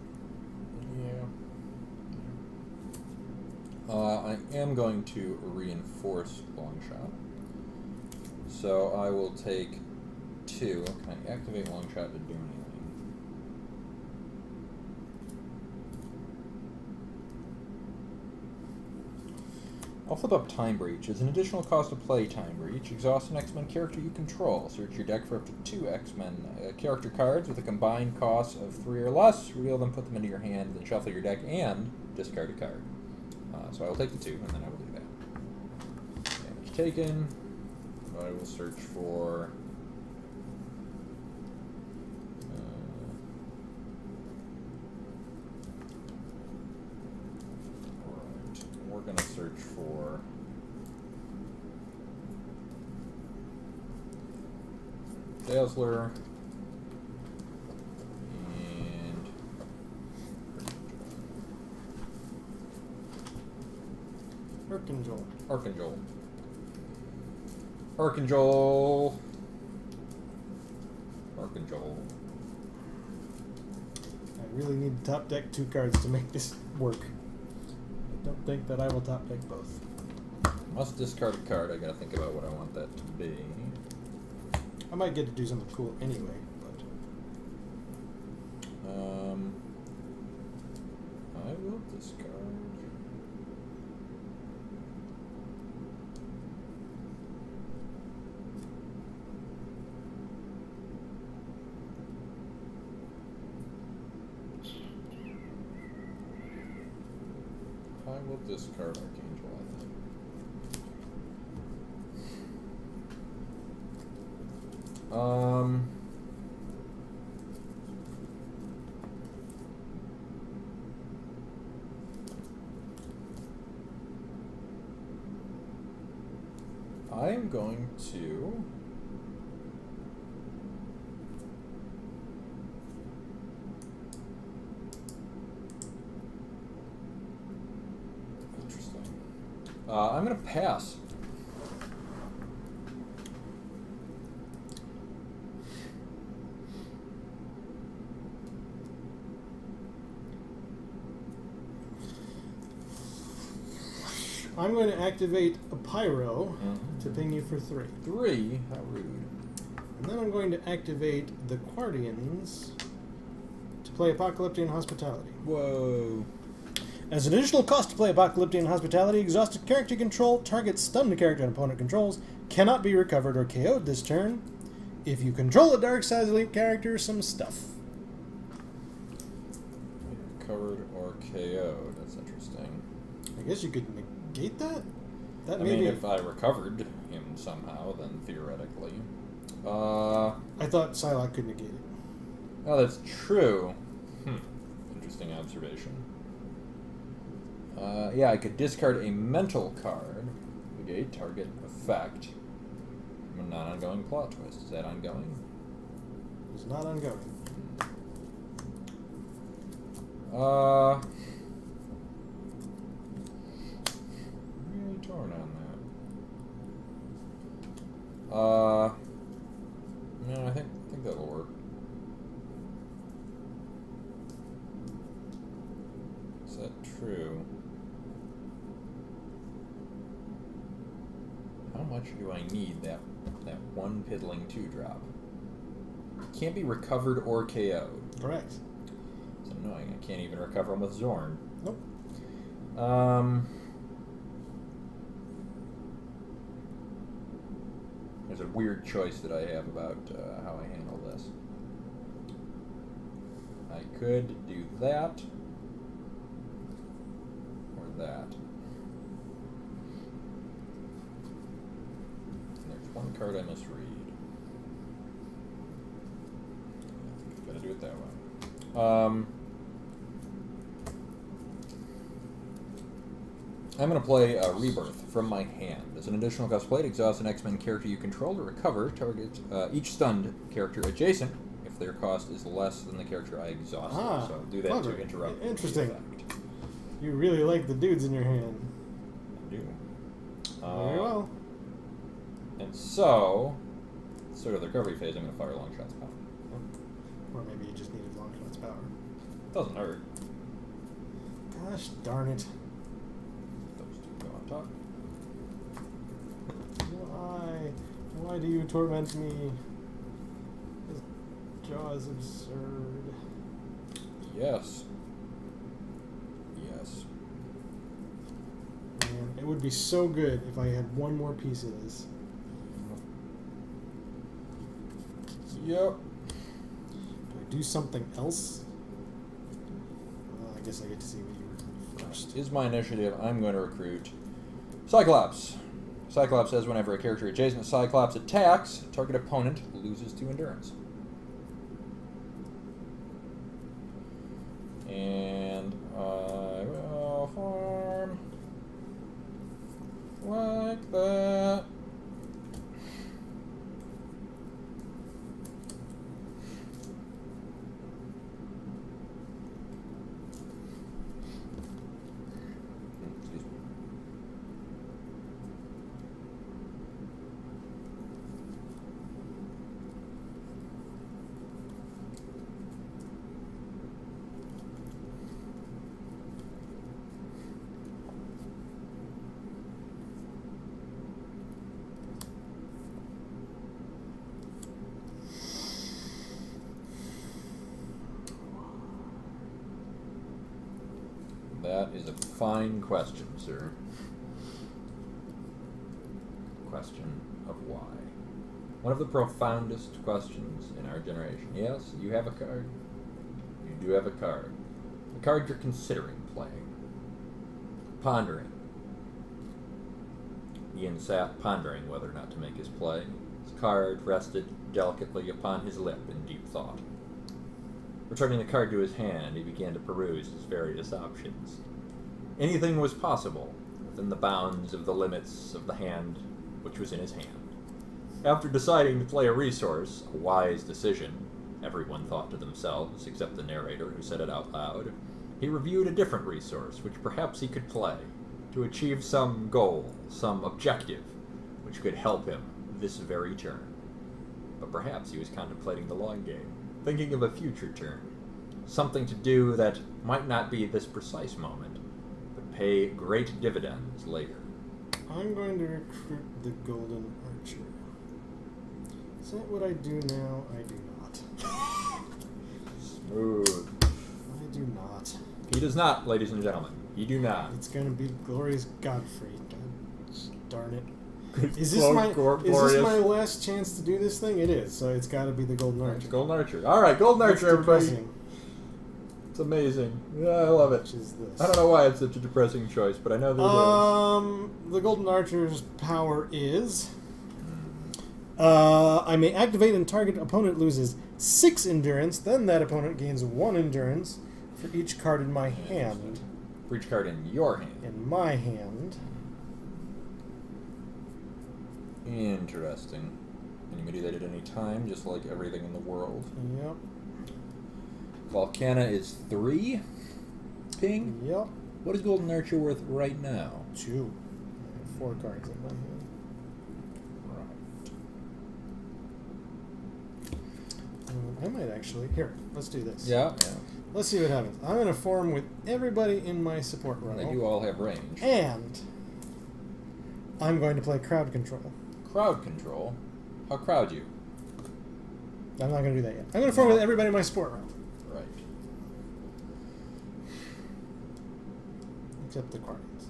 B: Yeah. I am going to reinforce long shot. So I will take 2. Can I activate long shot to do anything? I'll flip up Time Breach. As an additional cost to play Time Breach, exhaust an X-Men character you control. Search your deck for up to 2 X-Men character cards with a combined cost of 3 or less. Reveal them, put them into your hand, then shuffle your deck and discard a card. So I will take the 2, and then I will do that. Damage taken. I will search for... we're going to search for Dazzler and
A: Archangel.
B: Archangel. Archangel. Archangel.
A: I really need to top deck 2 cards to make this work. I don't think that I will top deck both.
B: Must discard a card. I gotta think about what I want that to be.
A: I might get to do something cool anyway, but
B: I will discard. I will discard Archangel, I think. I am going to... Interesting. I'm going to pass.
A: I'm going to activate a Pyro to ping you for 3.
B: 3? How rude.
A: And then I'm going to activate the Guardians to play Apocalyptic Hospitality.
B: Whoa.
A: As an additional cost to play Apocalyptic Hospitality, exhausted character control, target stunned character and opponent controls, cannot be recovered or KO'd this turn. If you control a Dark Side Elite character, some stuff.
B: Recovered or KO'd. That's interesting.
A: I guess you could negate that?
B: I mean, if I recovered him somehow, then theoretically.
A: I thought Psylocke could negate it.
B: Oh, that's true. Interesting observation. Yeah, I could discard a mental card. Negate target effect. From a non-ongoing plot twist. Is that ongoing?
A: It's not ongoing.
B: Really torn on that. No, I think that'll work. Is that true? How much do I need that one piddling 2-drop? Can't be recovered or KO'd.
A: Correct.
B: It's annoying. I can't even recover them with Zorn.
A: Nope.
B: There's a weird choice that I have about how I handle this. I could do that or that. There's one card I must read. I think I've got to do it that way. I'm going to play Rebirth from my hand. As an additional cost played, exhaust an X-Men character you control to recover. Target each stunned character adjacent if their cost is less than the character I exhausted. So I'll do that
A: clever.
B: to interrupt.
A: Interesting.
B: The effect.
A: You really like the dudes in your hand.
B: I do.
A: Very well.
B: And so, sort of the recovery phase, I'm going to fire long shots.
A: Or maybe you just needed Longshot's power.
B: Doesn't hurt.
A: Gosh darn it.
B: Those two go on top.
A: Why? Why do you torment me? This draw is absurd.
B: Yes. Yes.
A: Man, it would be so good if I had one more piece of this.
B: Yep.
A: Do I do something else? Well, I guess I get to see what you recruit first.
B: Is my initiative. I'm going to recruit Cyclops. Cyclops says whenever a character adjacent to Cyclops attacks, a target opponent loses 2 endurance. And I will farm like that. Excuse me. That is a fine question, sir. Question of why. One of the profoundest questions in our generation. Yes, you have a card. You do have a card. The card you're considering playing. Pondering. Ian sat pondering whether or not to make his play. His card rested delicately upon his lip in deep thought. Returning the card to his hand, he began to peruse his various options. Anything was possible, within the bounds of the limits of the hand which was in his hand. After deciding to play a resource, a wise decision, everyone thought to themselves, except the narrator who said it out loud, he reviewed a different resource which perhaps he could play, to achieve some goal, some objective, which could help him this very turn. But perhaps he was contemplating the long game, thinking of a future turn, something to do that might not be this precise moment, but pay great dividends later.
A: I'm going to recruit the Golden Archer. Is that what I do now? I do not.
B: Smooth.
A: I do not.
B: He does not, ladies and gentlemen. He do not.
A: It's going to be Glorious Godfrey. God darn it.
B: Good
A: Is this my last chance to do this thing? It is, so it's got to be the Golden Archer.
B: Golden Archer. All right, Golden Archer, everybody.
A: Depressing.
B: It's amazing. Yeah, I love it.
A: Which is this?
B: I don't know why it's such a depressing choice, but I know that it is.
A: The Golden Archer's power is... I may activate and target opponent loses 6 endurance, then that opponent gains 1 endurance for each card in my hand.
B: For each card in your hand.
A: In my hand.
B: Interesting. And you may do that at any time, just like everything in the world.
A: Yep.
B: Volcana is 3 ping.
A: Yep.
B: What is Golden Archer worth right now?
A: 2. I have 4 cards in my hand. I might actually... Here, let's do this.
B: Yeah.
A: Let's see what happens. I'm going to form with everybody in my support row.
B: They do all have range.
A: And I'm going to play crowd control.
B: Crowd control? How crowd you?
A: I'm not going to do that yet. I'm going to form with everybody in my support row.
B: Right.
A: Except the Guardians.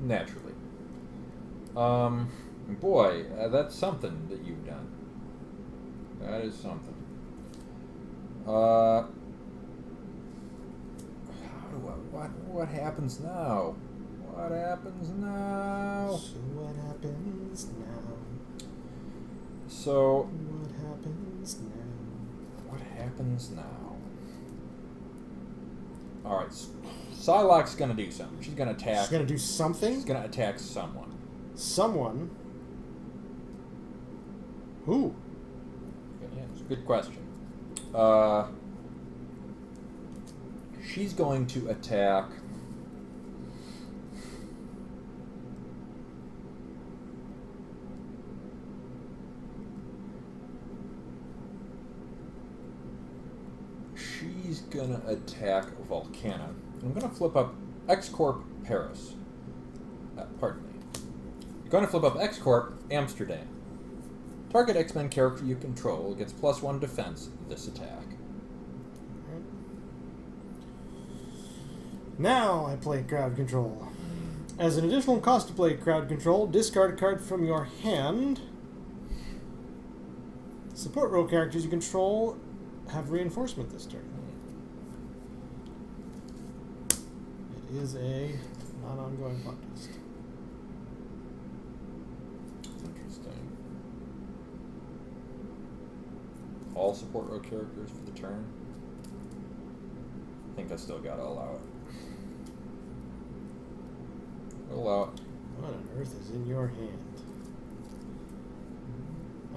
B: Naturally. Boy, that's something that you've done. That is something. What happens now? What happens now?
A: So what happens now?
B: So
A: what happens now?
B: What happens now? All right, Psylocke's gonna do something. She's gonna attack.
A: She's gonna do something.
B: She's gonna attack someone.
A: Someone. Who?
B: Yeah, it's a good question. She's going to attack. she's gonna attack Volcana. I'm gonna flip up X-Corp Paris. Pardon me. You're gonna flip up X-Corp Amsterdam. Target X-Men character you control gets +1 defense this attack.
A: Now I play crowd control. As an additional cost to play crowd control, discard a card from your hand. Support row characters you control have reinforcement this turn. It is a non-ongoing contest.
B: Interesting. All support row characters for the turn. I think I still gotta allow it. Allow it.
A: What on earth is in your hand?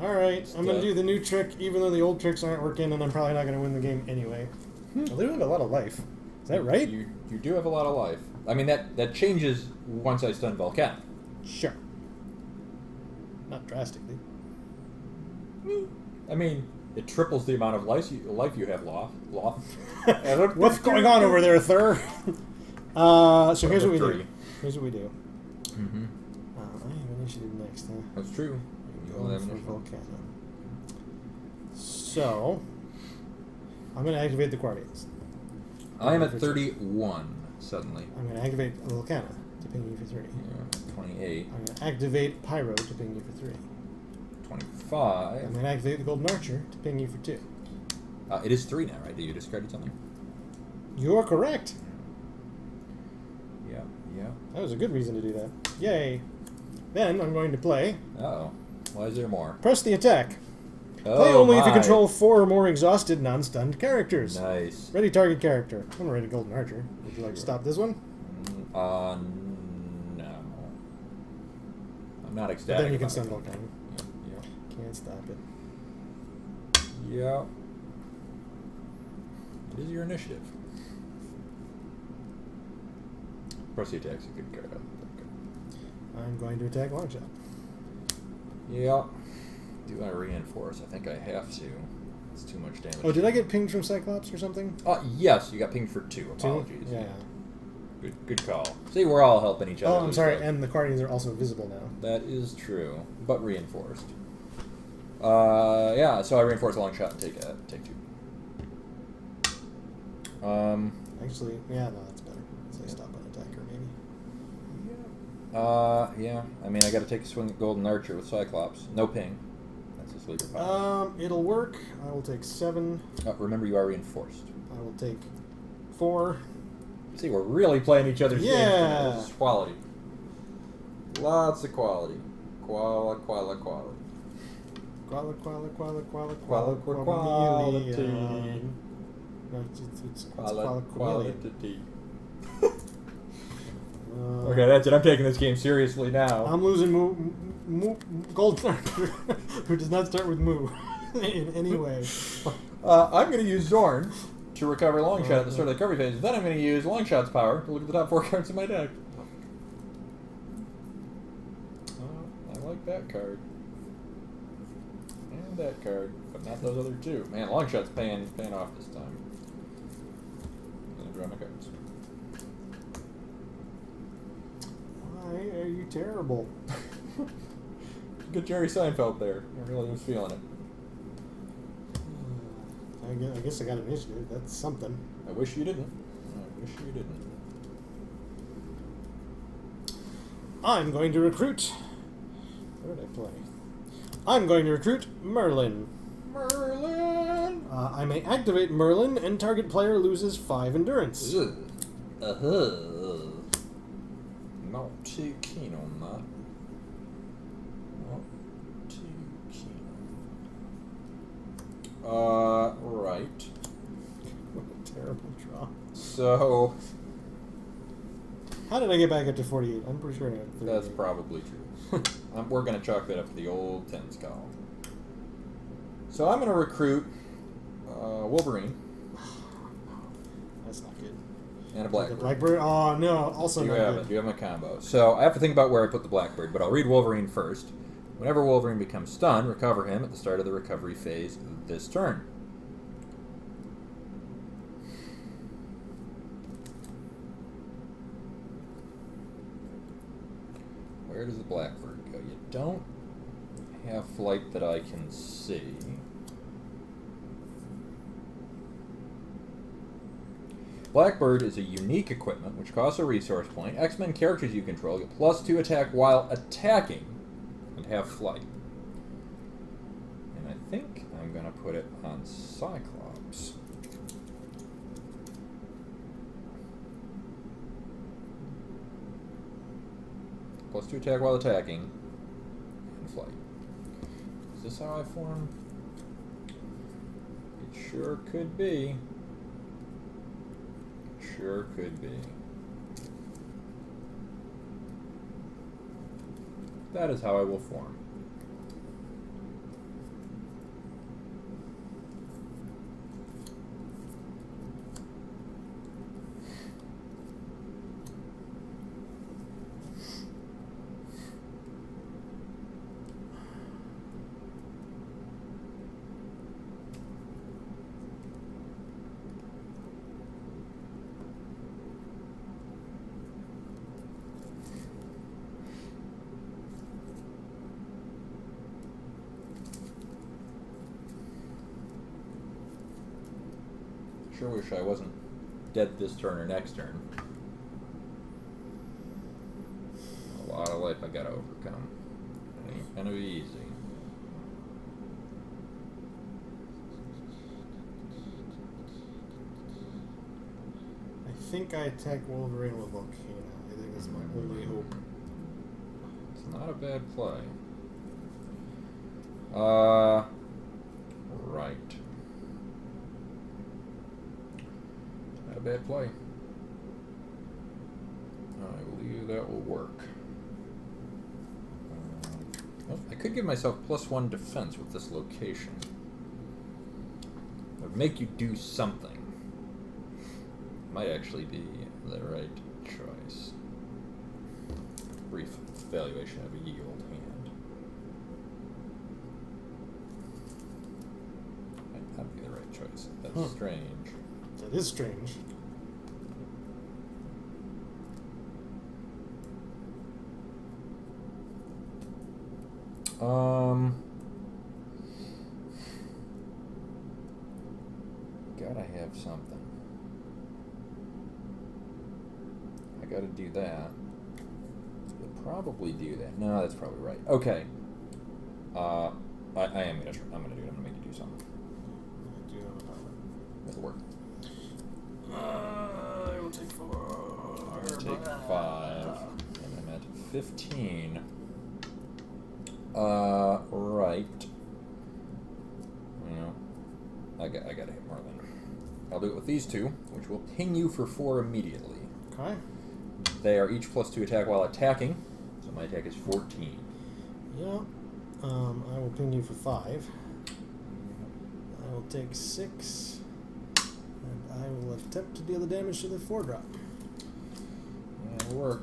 A: Alright, I'm going to do the new trick, even though the old tricks aren't working, and I'm probably not going to win the game anyway. Well, they do have a lot of life. Is that right?
B: You do have a lot of life. I mean, that changes once I stun Volcana.
A: Sure. Not drastically.
B: I mean, it triples the amount of life you have lost.
A: What's going on over there, Thur? So here's what we do.
B: Three.
A: Here's what we do.
B: Mm-hmm.
A: I have initiative next, huh?
B: That's true.
A: Going for Volcano. So, I'm going to activate the Guardians.
B: I am at 31 suddenly.
A: I'm going to activate Volcana to ping you for 3.
B: Yeah, 28.
A: I'm going to activate Pyro to ping you for 3.
B: 25.
A: I'm going to activate the Golden Archer to ping you for 2.
B: It is 3 now, right? Did you discard something?
A: You're correct.
B: Yeah.
A: That was a good reason to do that. Yay. Then I'm going to play.
B: Uh-oh. Why is there more?
A: Press the attack.
B: Oh,
A: Play only if you
B: my.
A: control 4 or more exhausted, non-stunned characters.
B: Nice.
A: Ready target character. I'm going to ready Golden Archer. Would you like to stop this one?
B: No. I'm not ecstatic.
A: But then you can
B: about
A: stun
B: it.
A: Volcano.
B: Yeah.
A: Can't stop it.
B: Yeah. What is your initiative? Press the attack's a good card.
A: I'm going to attack Longshot.
B: Yeah. Do I reinforce? I think I have to. It's too much damage.
A: Oh, did I get pinged from Cyclops or something?
B: Yes, you got pinged for 2.
A: 2?
B: Apologies.
A: Yeah.
B: Good call. See, we're all helping each other.
A: Oh, I'm sorry, and the Guardians are also visible now.
B: That is true, but reinforced. Yeah, so I reinforce a long shot and take 2.
A: Actually, yeah, no, that's better. So I stop an attacker, maybe.
B: Yeah. I mean, I got to take a swing at Golden Archer with Cyclops. No ping. That's a sleeper power.
A: It'll work. I will take 7.
B: Remember, you are reinforced.
A: I will take 4.
B: See, we're really playing each other's games.
A: Yeah.
B: This is quality. Lots of quality. Quality.
A: No, it's
B: Quality. Okay, that's it. I'm taking this game seriously now.
A: I'm losing Golden Archer, who does not start with Moo in any way.
B: I'm going to use Zorn to recover Longshot at the start of the recovery phase. Then I'm going to use Longshot's power to look at the top 4 cards in my deck. I like that card. And that card, but not those other 2. Man, Longshot's paying off this time. I'm going to draw my cards.
A: Why are you terrible?
B: Good Jerry Seinfeld there. I really was feeling it.
A: I guess I got initiative. That's something.
B: I wish you didn't.
A: I'm going to recruit. What did I play? I'm going to recruit Merlin. I may activate Merlin, and target player loses 5 endurance.
B: Not too keen on that. Not too keen. Right.
A: What a terrible draw.
B: So
A: How did I get back up to 48? I'm pretty sure I got 38.
B: that's probably true. We're going to chalk that up to the old tens column. So I'm going to recruit Wolverine
A: That's not good.
B: and a
A: The
B: Blackbird.
A: Blackbird? Oh, no. Also
B: You
A: not
B: have
A: good.
B: it. You have my combo. So I have to think about where I put the Blackbird, but I'll read Wolverine first. Whenever Wolverine becomes stunned, recover him at the start of the recovery phase this turn. Where does the Blackbird go? You don't have flight that I can see. Blackbird is a unique equipment which costs a resource point. X-Men characters you control get +2 attack while attacking and have flight. And I think I'm going to put it on Cyclops. +2 attack while attacking and flight. Is this how I form? It sure could be. Sure could be. That is how I will form. Sure wish I wasn't dead this turn or next turn. A lot of life I gotta overcome. It ain't gonna be easy.
A: I think I attack Wolverine with Volcano. I think that's my only hope.
B: It's not a bad play. Right. Not a bad play. I believe that will work. Well, I could give myself +1 defense with this location. It would make you do something. Might actually be the right choice. Brief evaluation of a yield hand. Might not be the right choice. That's strange.
A: That is strange.
B: Gotta have something. I gotta do that. You'll probably do that. No, that's probably right. Okay. I am gonna. I'm gonna do it. I'm gonna make you do something.
A: I do have a power.
B: It'll work.
A: I will take 4.
B: I'll take 5, and I'm at 15. Right. You know, I gotta hit more than. I'll do it with these two, which will ping you for 4 immediately.
A: Okay.
B: They are each +2 attack while attacking, so my attack is 14.
A: Yeah. I will ping you for 5. I will take 6. And I will attempt to deal the damage to the 4-drop.
B: That'll work.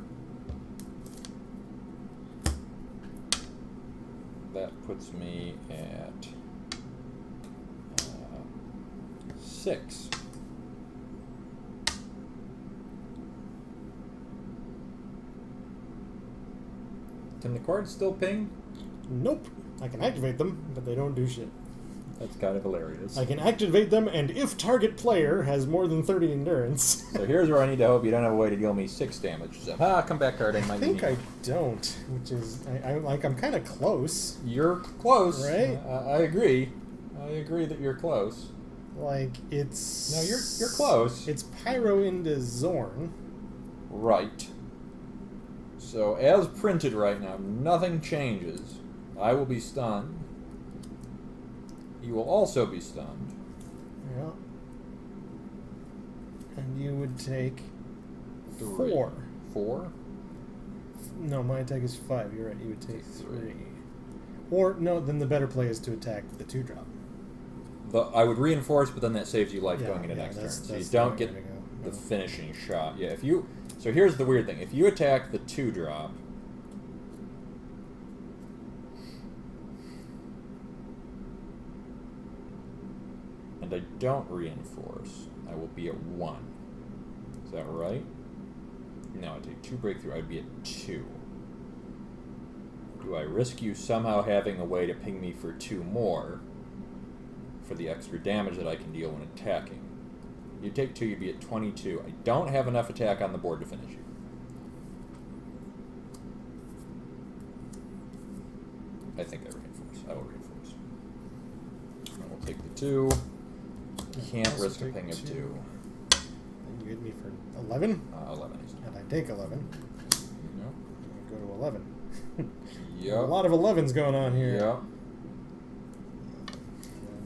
B: That puts me at 6. Can the cards still ping?
A: Nope. I can activate them, but they don't do shit.
B: That's kind of hilarious.
A: I can activate them, and if target player has more than 30 endurance.
B: So here's where I need to hope you don't have a way to deal me 6 damage. So, come back card. I
A: think I don't, which is I'm kind of close.
B: You're close,
A: right?
B: I agree. I agree that you're close.
A: Like it's
B: no, you're close.
A: It's Pyro into Zorn.
B: Right. So as printed right now, nothing changes. I will be stunned. You will also be stunned.
A: Yeah. And you would take
B: 3.
A: 4.
B: 4?
A: No, my attack is 5. You're right. You would take 3. Or no, then the better play is to attack the 2-drop.
B: I would reinforce, but then that saves you life going into next turn. So you don't get
A: the
B: finishing shot. Yeah, if you. So here's the weird thing: if you attack the 2-drop. And I don't reinforce, I will be at 1. Is that right? No, I take 2 breakthrough, I'd be at 2. Do I risk you somehow having a way to ping me for 2 more for the extra damage that I can deal when attacking? You take 2, you'd be at 22. I don't have enough attack on the board to finish you. I think I reinforce. I will reinforce. I will take the 2. Can't risk a ping of 2.
A: And you hit me for 11?
B: 11 is
A: And I take 11.
B: Yep.
A: I go to 11.
B: Yep.
A: A lot of 11s going on here.
B: Yep.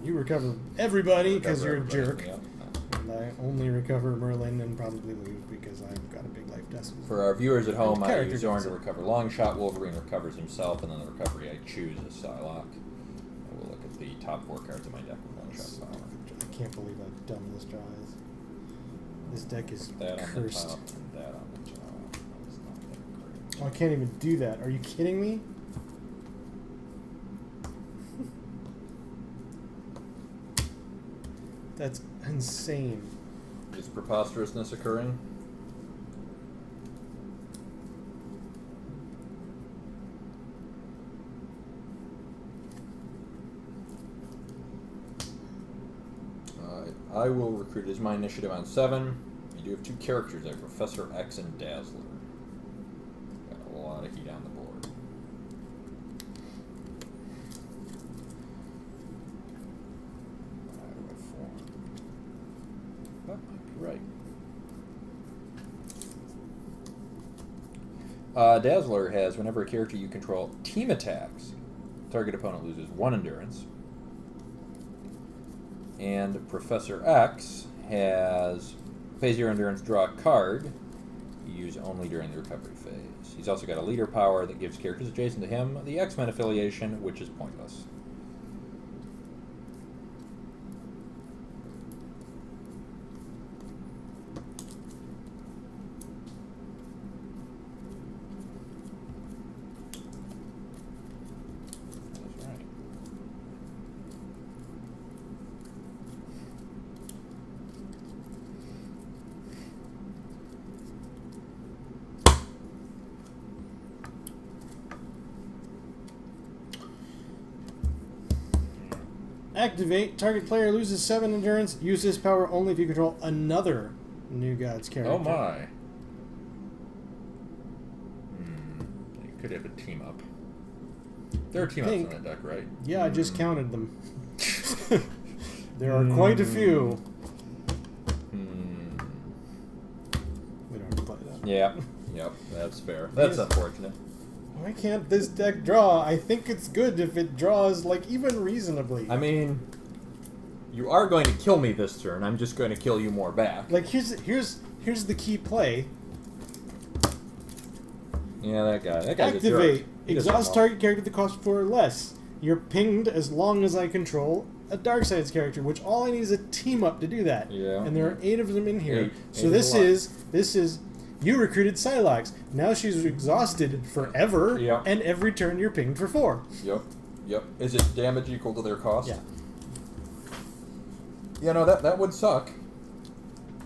A: You recover everybody because you're a
B: Recover
A: jerk.
B: everybody,
A: And I only recover Merlin and probably lose because I've got a big life decimal.
B: For our viewers at home, I
A: character
B: use Zorn to
A: deficit.
B: recover Longshot. Wolverine recovers himself, and then the recovery I choose is Psylocke. I will look at the top 4 cards of my deck with Longshot power.
A: I can't believe how dumb this draw is. This deck is
B: That on the
A: cursed.
B: top and that on the top. That's not that great.
A: Oh, I can't even do that. Are you kidding me? That's insane.
B: Is preposterousness occurring? I will recruit. It is my initiative on 7. You do have 2 characters there, Professor X and Dazzler. Got a lot of heat on the board. How do I form? That might be right. Dazzler has, whenever a character you control team attacks, target opponent loses 1 endurance. And Professor X has phase 0 endurance, draw a card. You use only during the recovery phase. He's also got a leader power that gives characters adjacent to him the X-Men affiliation, which is pointless. That's right.
A: Activate. Target player loses 7 endurance. Use this power only if you control another New Gods character.
B: Oh my. You could have a team up. There are team ups on that deck, right?
A: Yeah, I just counted them. There are quite a few. We don't have to play that.
B: Yeah. Yep, that's fair. That's
A: Yes.
B: unfortunate.
A: Why can't this deck draw? I think it's good if it draws, like, even reasonably.
B: I mean, you are going to kill me this turn. I'm just going to kill you more back.
A: Like, here's the key play.
B: Yeah, that guy. That guy's a jerk.
A: Activate.
B: He doesn't
A: Exhaust
B: know.
A: target character that costs 4 or less. You're pinged as long as I control a Darkseid's character, which all I need is a team up to do that.
B: Yeah.
A: And there are 8 of them in here.
B: Eight.
A: So
B: Eight
A: this
B: is a lot.
A: is you recruited Psylocke. Now she's exhausted forever,
B: Yeah.
A: and every turn you're pinged for 4.
B: Yep. Yep. Is it damage equal to their cost?
A: Yeah.
B: Yeah, no, that would suck.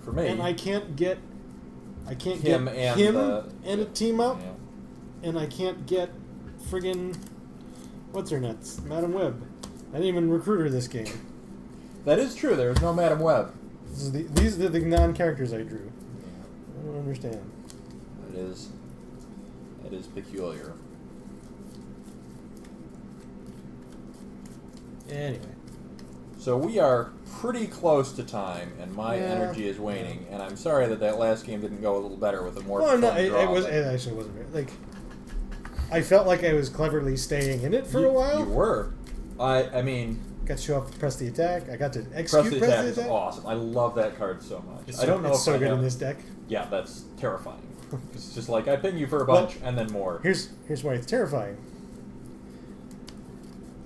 B: For me.
A: And I can't get
B: Him
A: get
B: and
A: him
B: the-
A: and a team up,
B: Yeah.
A: and I can't get friggin' what's her nuts, Madam Web. I didn't even recruit her this game.
B: That is true. There is no Madam Web.
A: These are the non-characters I drew. I don't understand.
B: That is peculiar.
A: Anyway.
B: So we are pretty close to time, and my
A: Yeah.
B: energy is waning. And I'm sorry that last game didn't go a little better with a more.
A: Well, no,
B: fun
A: it
B: draw,
A: was.
B: but
A: It actually wasn't very, like. I felt like I was cleverly staying in it for a while.
B: You were. I mean,
A: Got to show up to press the attack. I got to
B: press
A: execute
B: the
A: press
B: attack
A: the
B: is
A: attack.
B: awesome. I love that card so much.
A: It's
B: I don't
A: so,
B: know
A: it's
B: if
A: so
B: I
A: good
B: have,
A: in this deck.
B: Yeah, that's terrifying. It's just like I ping you for a bunch and then more.
A: Here's why it's terrifying.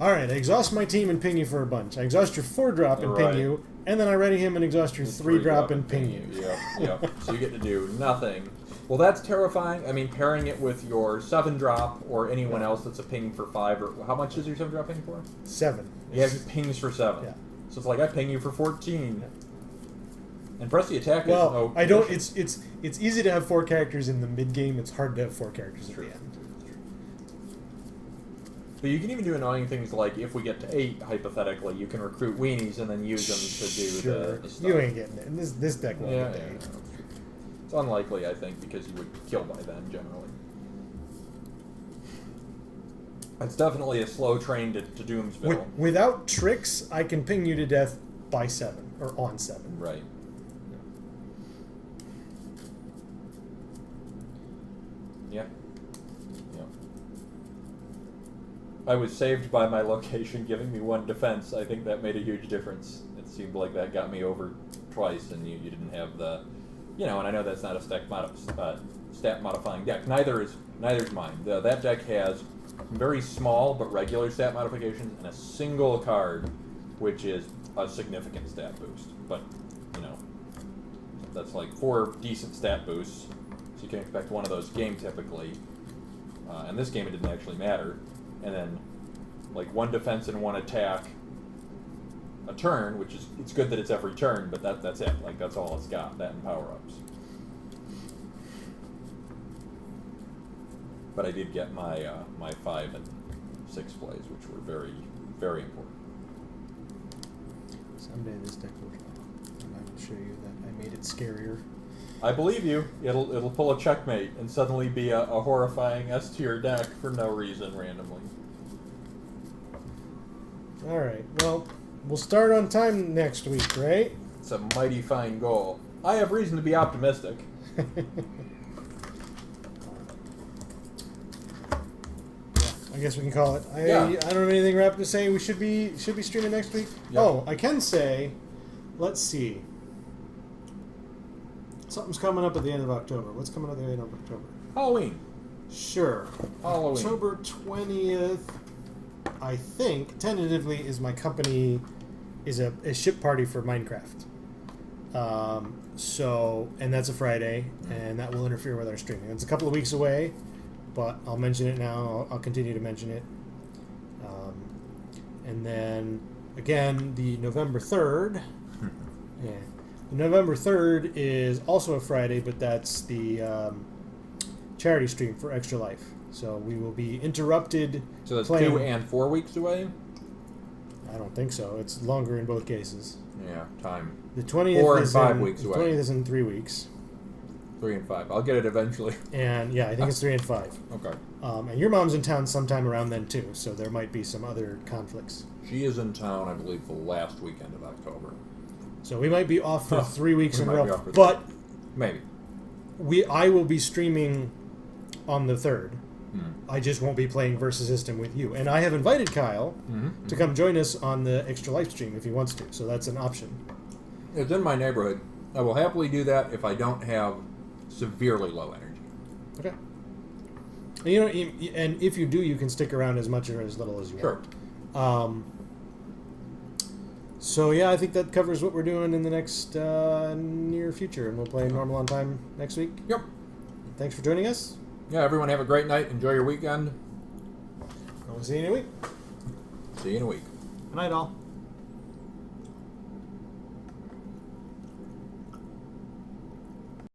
A: All right, I exhaust my team and ping you for a bunch. I exhaust your 4-drop and
B: Right.
A: ping you, and then I ready him and exhaust your 3-drop and ping you.
B: Yep, yep. So you get to do nothing. Well, that's terrifying. I mean, pairing it with your 7-drop or anyone else that's a ping for 5, or how much is your 7-drop ping for?
A: 7.
B: Yeah, he pings for 7.
A: Yeah.
B: So it's like I ping you for 14. And press the attack
A: Well,
B: is no.
A: I don't.
B: condition.
A: It's easy to have 4 characters in the mid game. It's hard to have 4 characters at
B: True.
A: the end.
B: But you can even do annoying things like, if we get to 8, hypothetically, you can recruit weenies and then use them to do the stuff.
A: You ain't getting it. And this deck won't
B: Yeah,
A: get
B: yeah,
A: to 8.
B: it's unlikely, I think, because you would kill by then, generally. It's definitely a slow train to Doomsville.
A: Without tricks, I can ping you to death by 7, or on 7.
B: Right. Yeah. Yeah. I was saved by my location giving me 1 defense. I think that made a huge difference. It seemed like that got me over twice, and you didn't have the... and I know that's not a stat modifying deck. Neither's mine. That deck has very small but regular stat modifications and a single card, which is a significant stat boost. But, that's like 4 decent stat boosts, so you can expect one of those game typically. In this game, it didn't actually matter. And then, like, 1 defense and 1 attack a turn, which is, it's good that it's every turn, but that's it. Like, that's all it's got, that and power-ups. But I did get my 5 and 6 plays, which were very, very important.
A: Someday this deck will draw, and I will show you that I made it scarier.
B: I believe you. It'll pull a checkmate and suddenly be a horrifying S-tier deck for no reason randomly.
A: Alright, well, we'll start on time next week, right?
B: It's a mighty fine goal. I have reason to be optimistic.
A: I guess we can call it. I don't have anything wrapped to say. We should be streaming next week. Yep. Oh, I can say, let's see. Something's coming up at the end of October. What's coming up at the end of October?
B: Halloween.
A: Sure.
B: Halloween.
A: October 20th, I think, tentatively, is my company is a ship party for Minecraft. And that's a Friday, and that will interfere with our streaming. It's a couple of weeks away, but I'll mention it now. I'll continue to mention it. And then, again, the November 3rd. Yeah. The November 3rd is also a Friday, but that's the charity stream for Extra Life. So we will be interrupted.
B: So that's
A: playing...
B: 2 and 4 weeks away?
A: I don't think so. It's longer in both cases.
B: Yeah, time.
A: The 20th
B: 4 and
A: is
B: 5
A: in,
B: weeks
A: the
B: away.
A: 20th is in 3 weeks.
B: 3 and 5. I'll get it eventually.
A: And yeah, I think it's 3 and 5.
B: Okay.
A: And your mom's in town sometime around then too, so there might be some other conflicts.
B: She is in town, I believe, the last weekend of October.
A: So we might be off for 3 weeks in a row.
B: But maybe.
A: I will be streaming on the 3rd. I just won't be playing Versus System with you. And I have invited Kyle to come join us on the Extra Life stream if he wants to. So that's an option.
B: It's in my neighborhood. I will happily do that if I don't have severely low energy.
A: Okay. And if you do, you can stick around as much or as little as you want. So yeah, I think that covers what we're doing in the next near future, and we'll play normal on time next week.
B: Yep.
A: Thanks for joining us.
B: Yeah, everyone have a great night. Enjoy your weekend.
A: I'll see you in a week.
B: See you in a week.
A: Good night, all.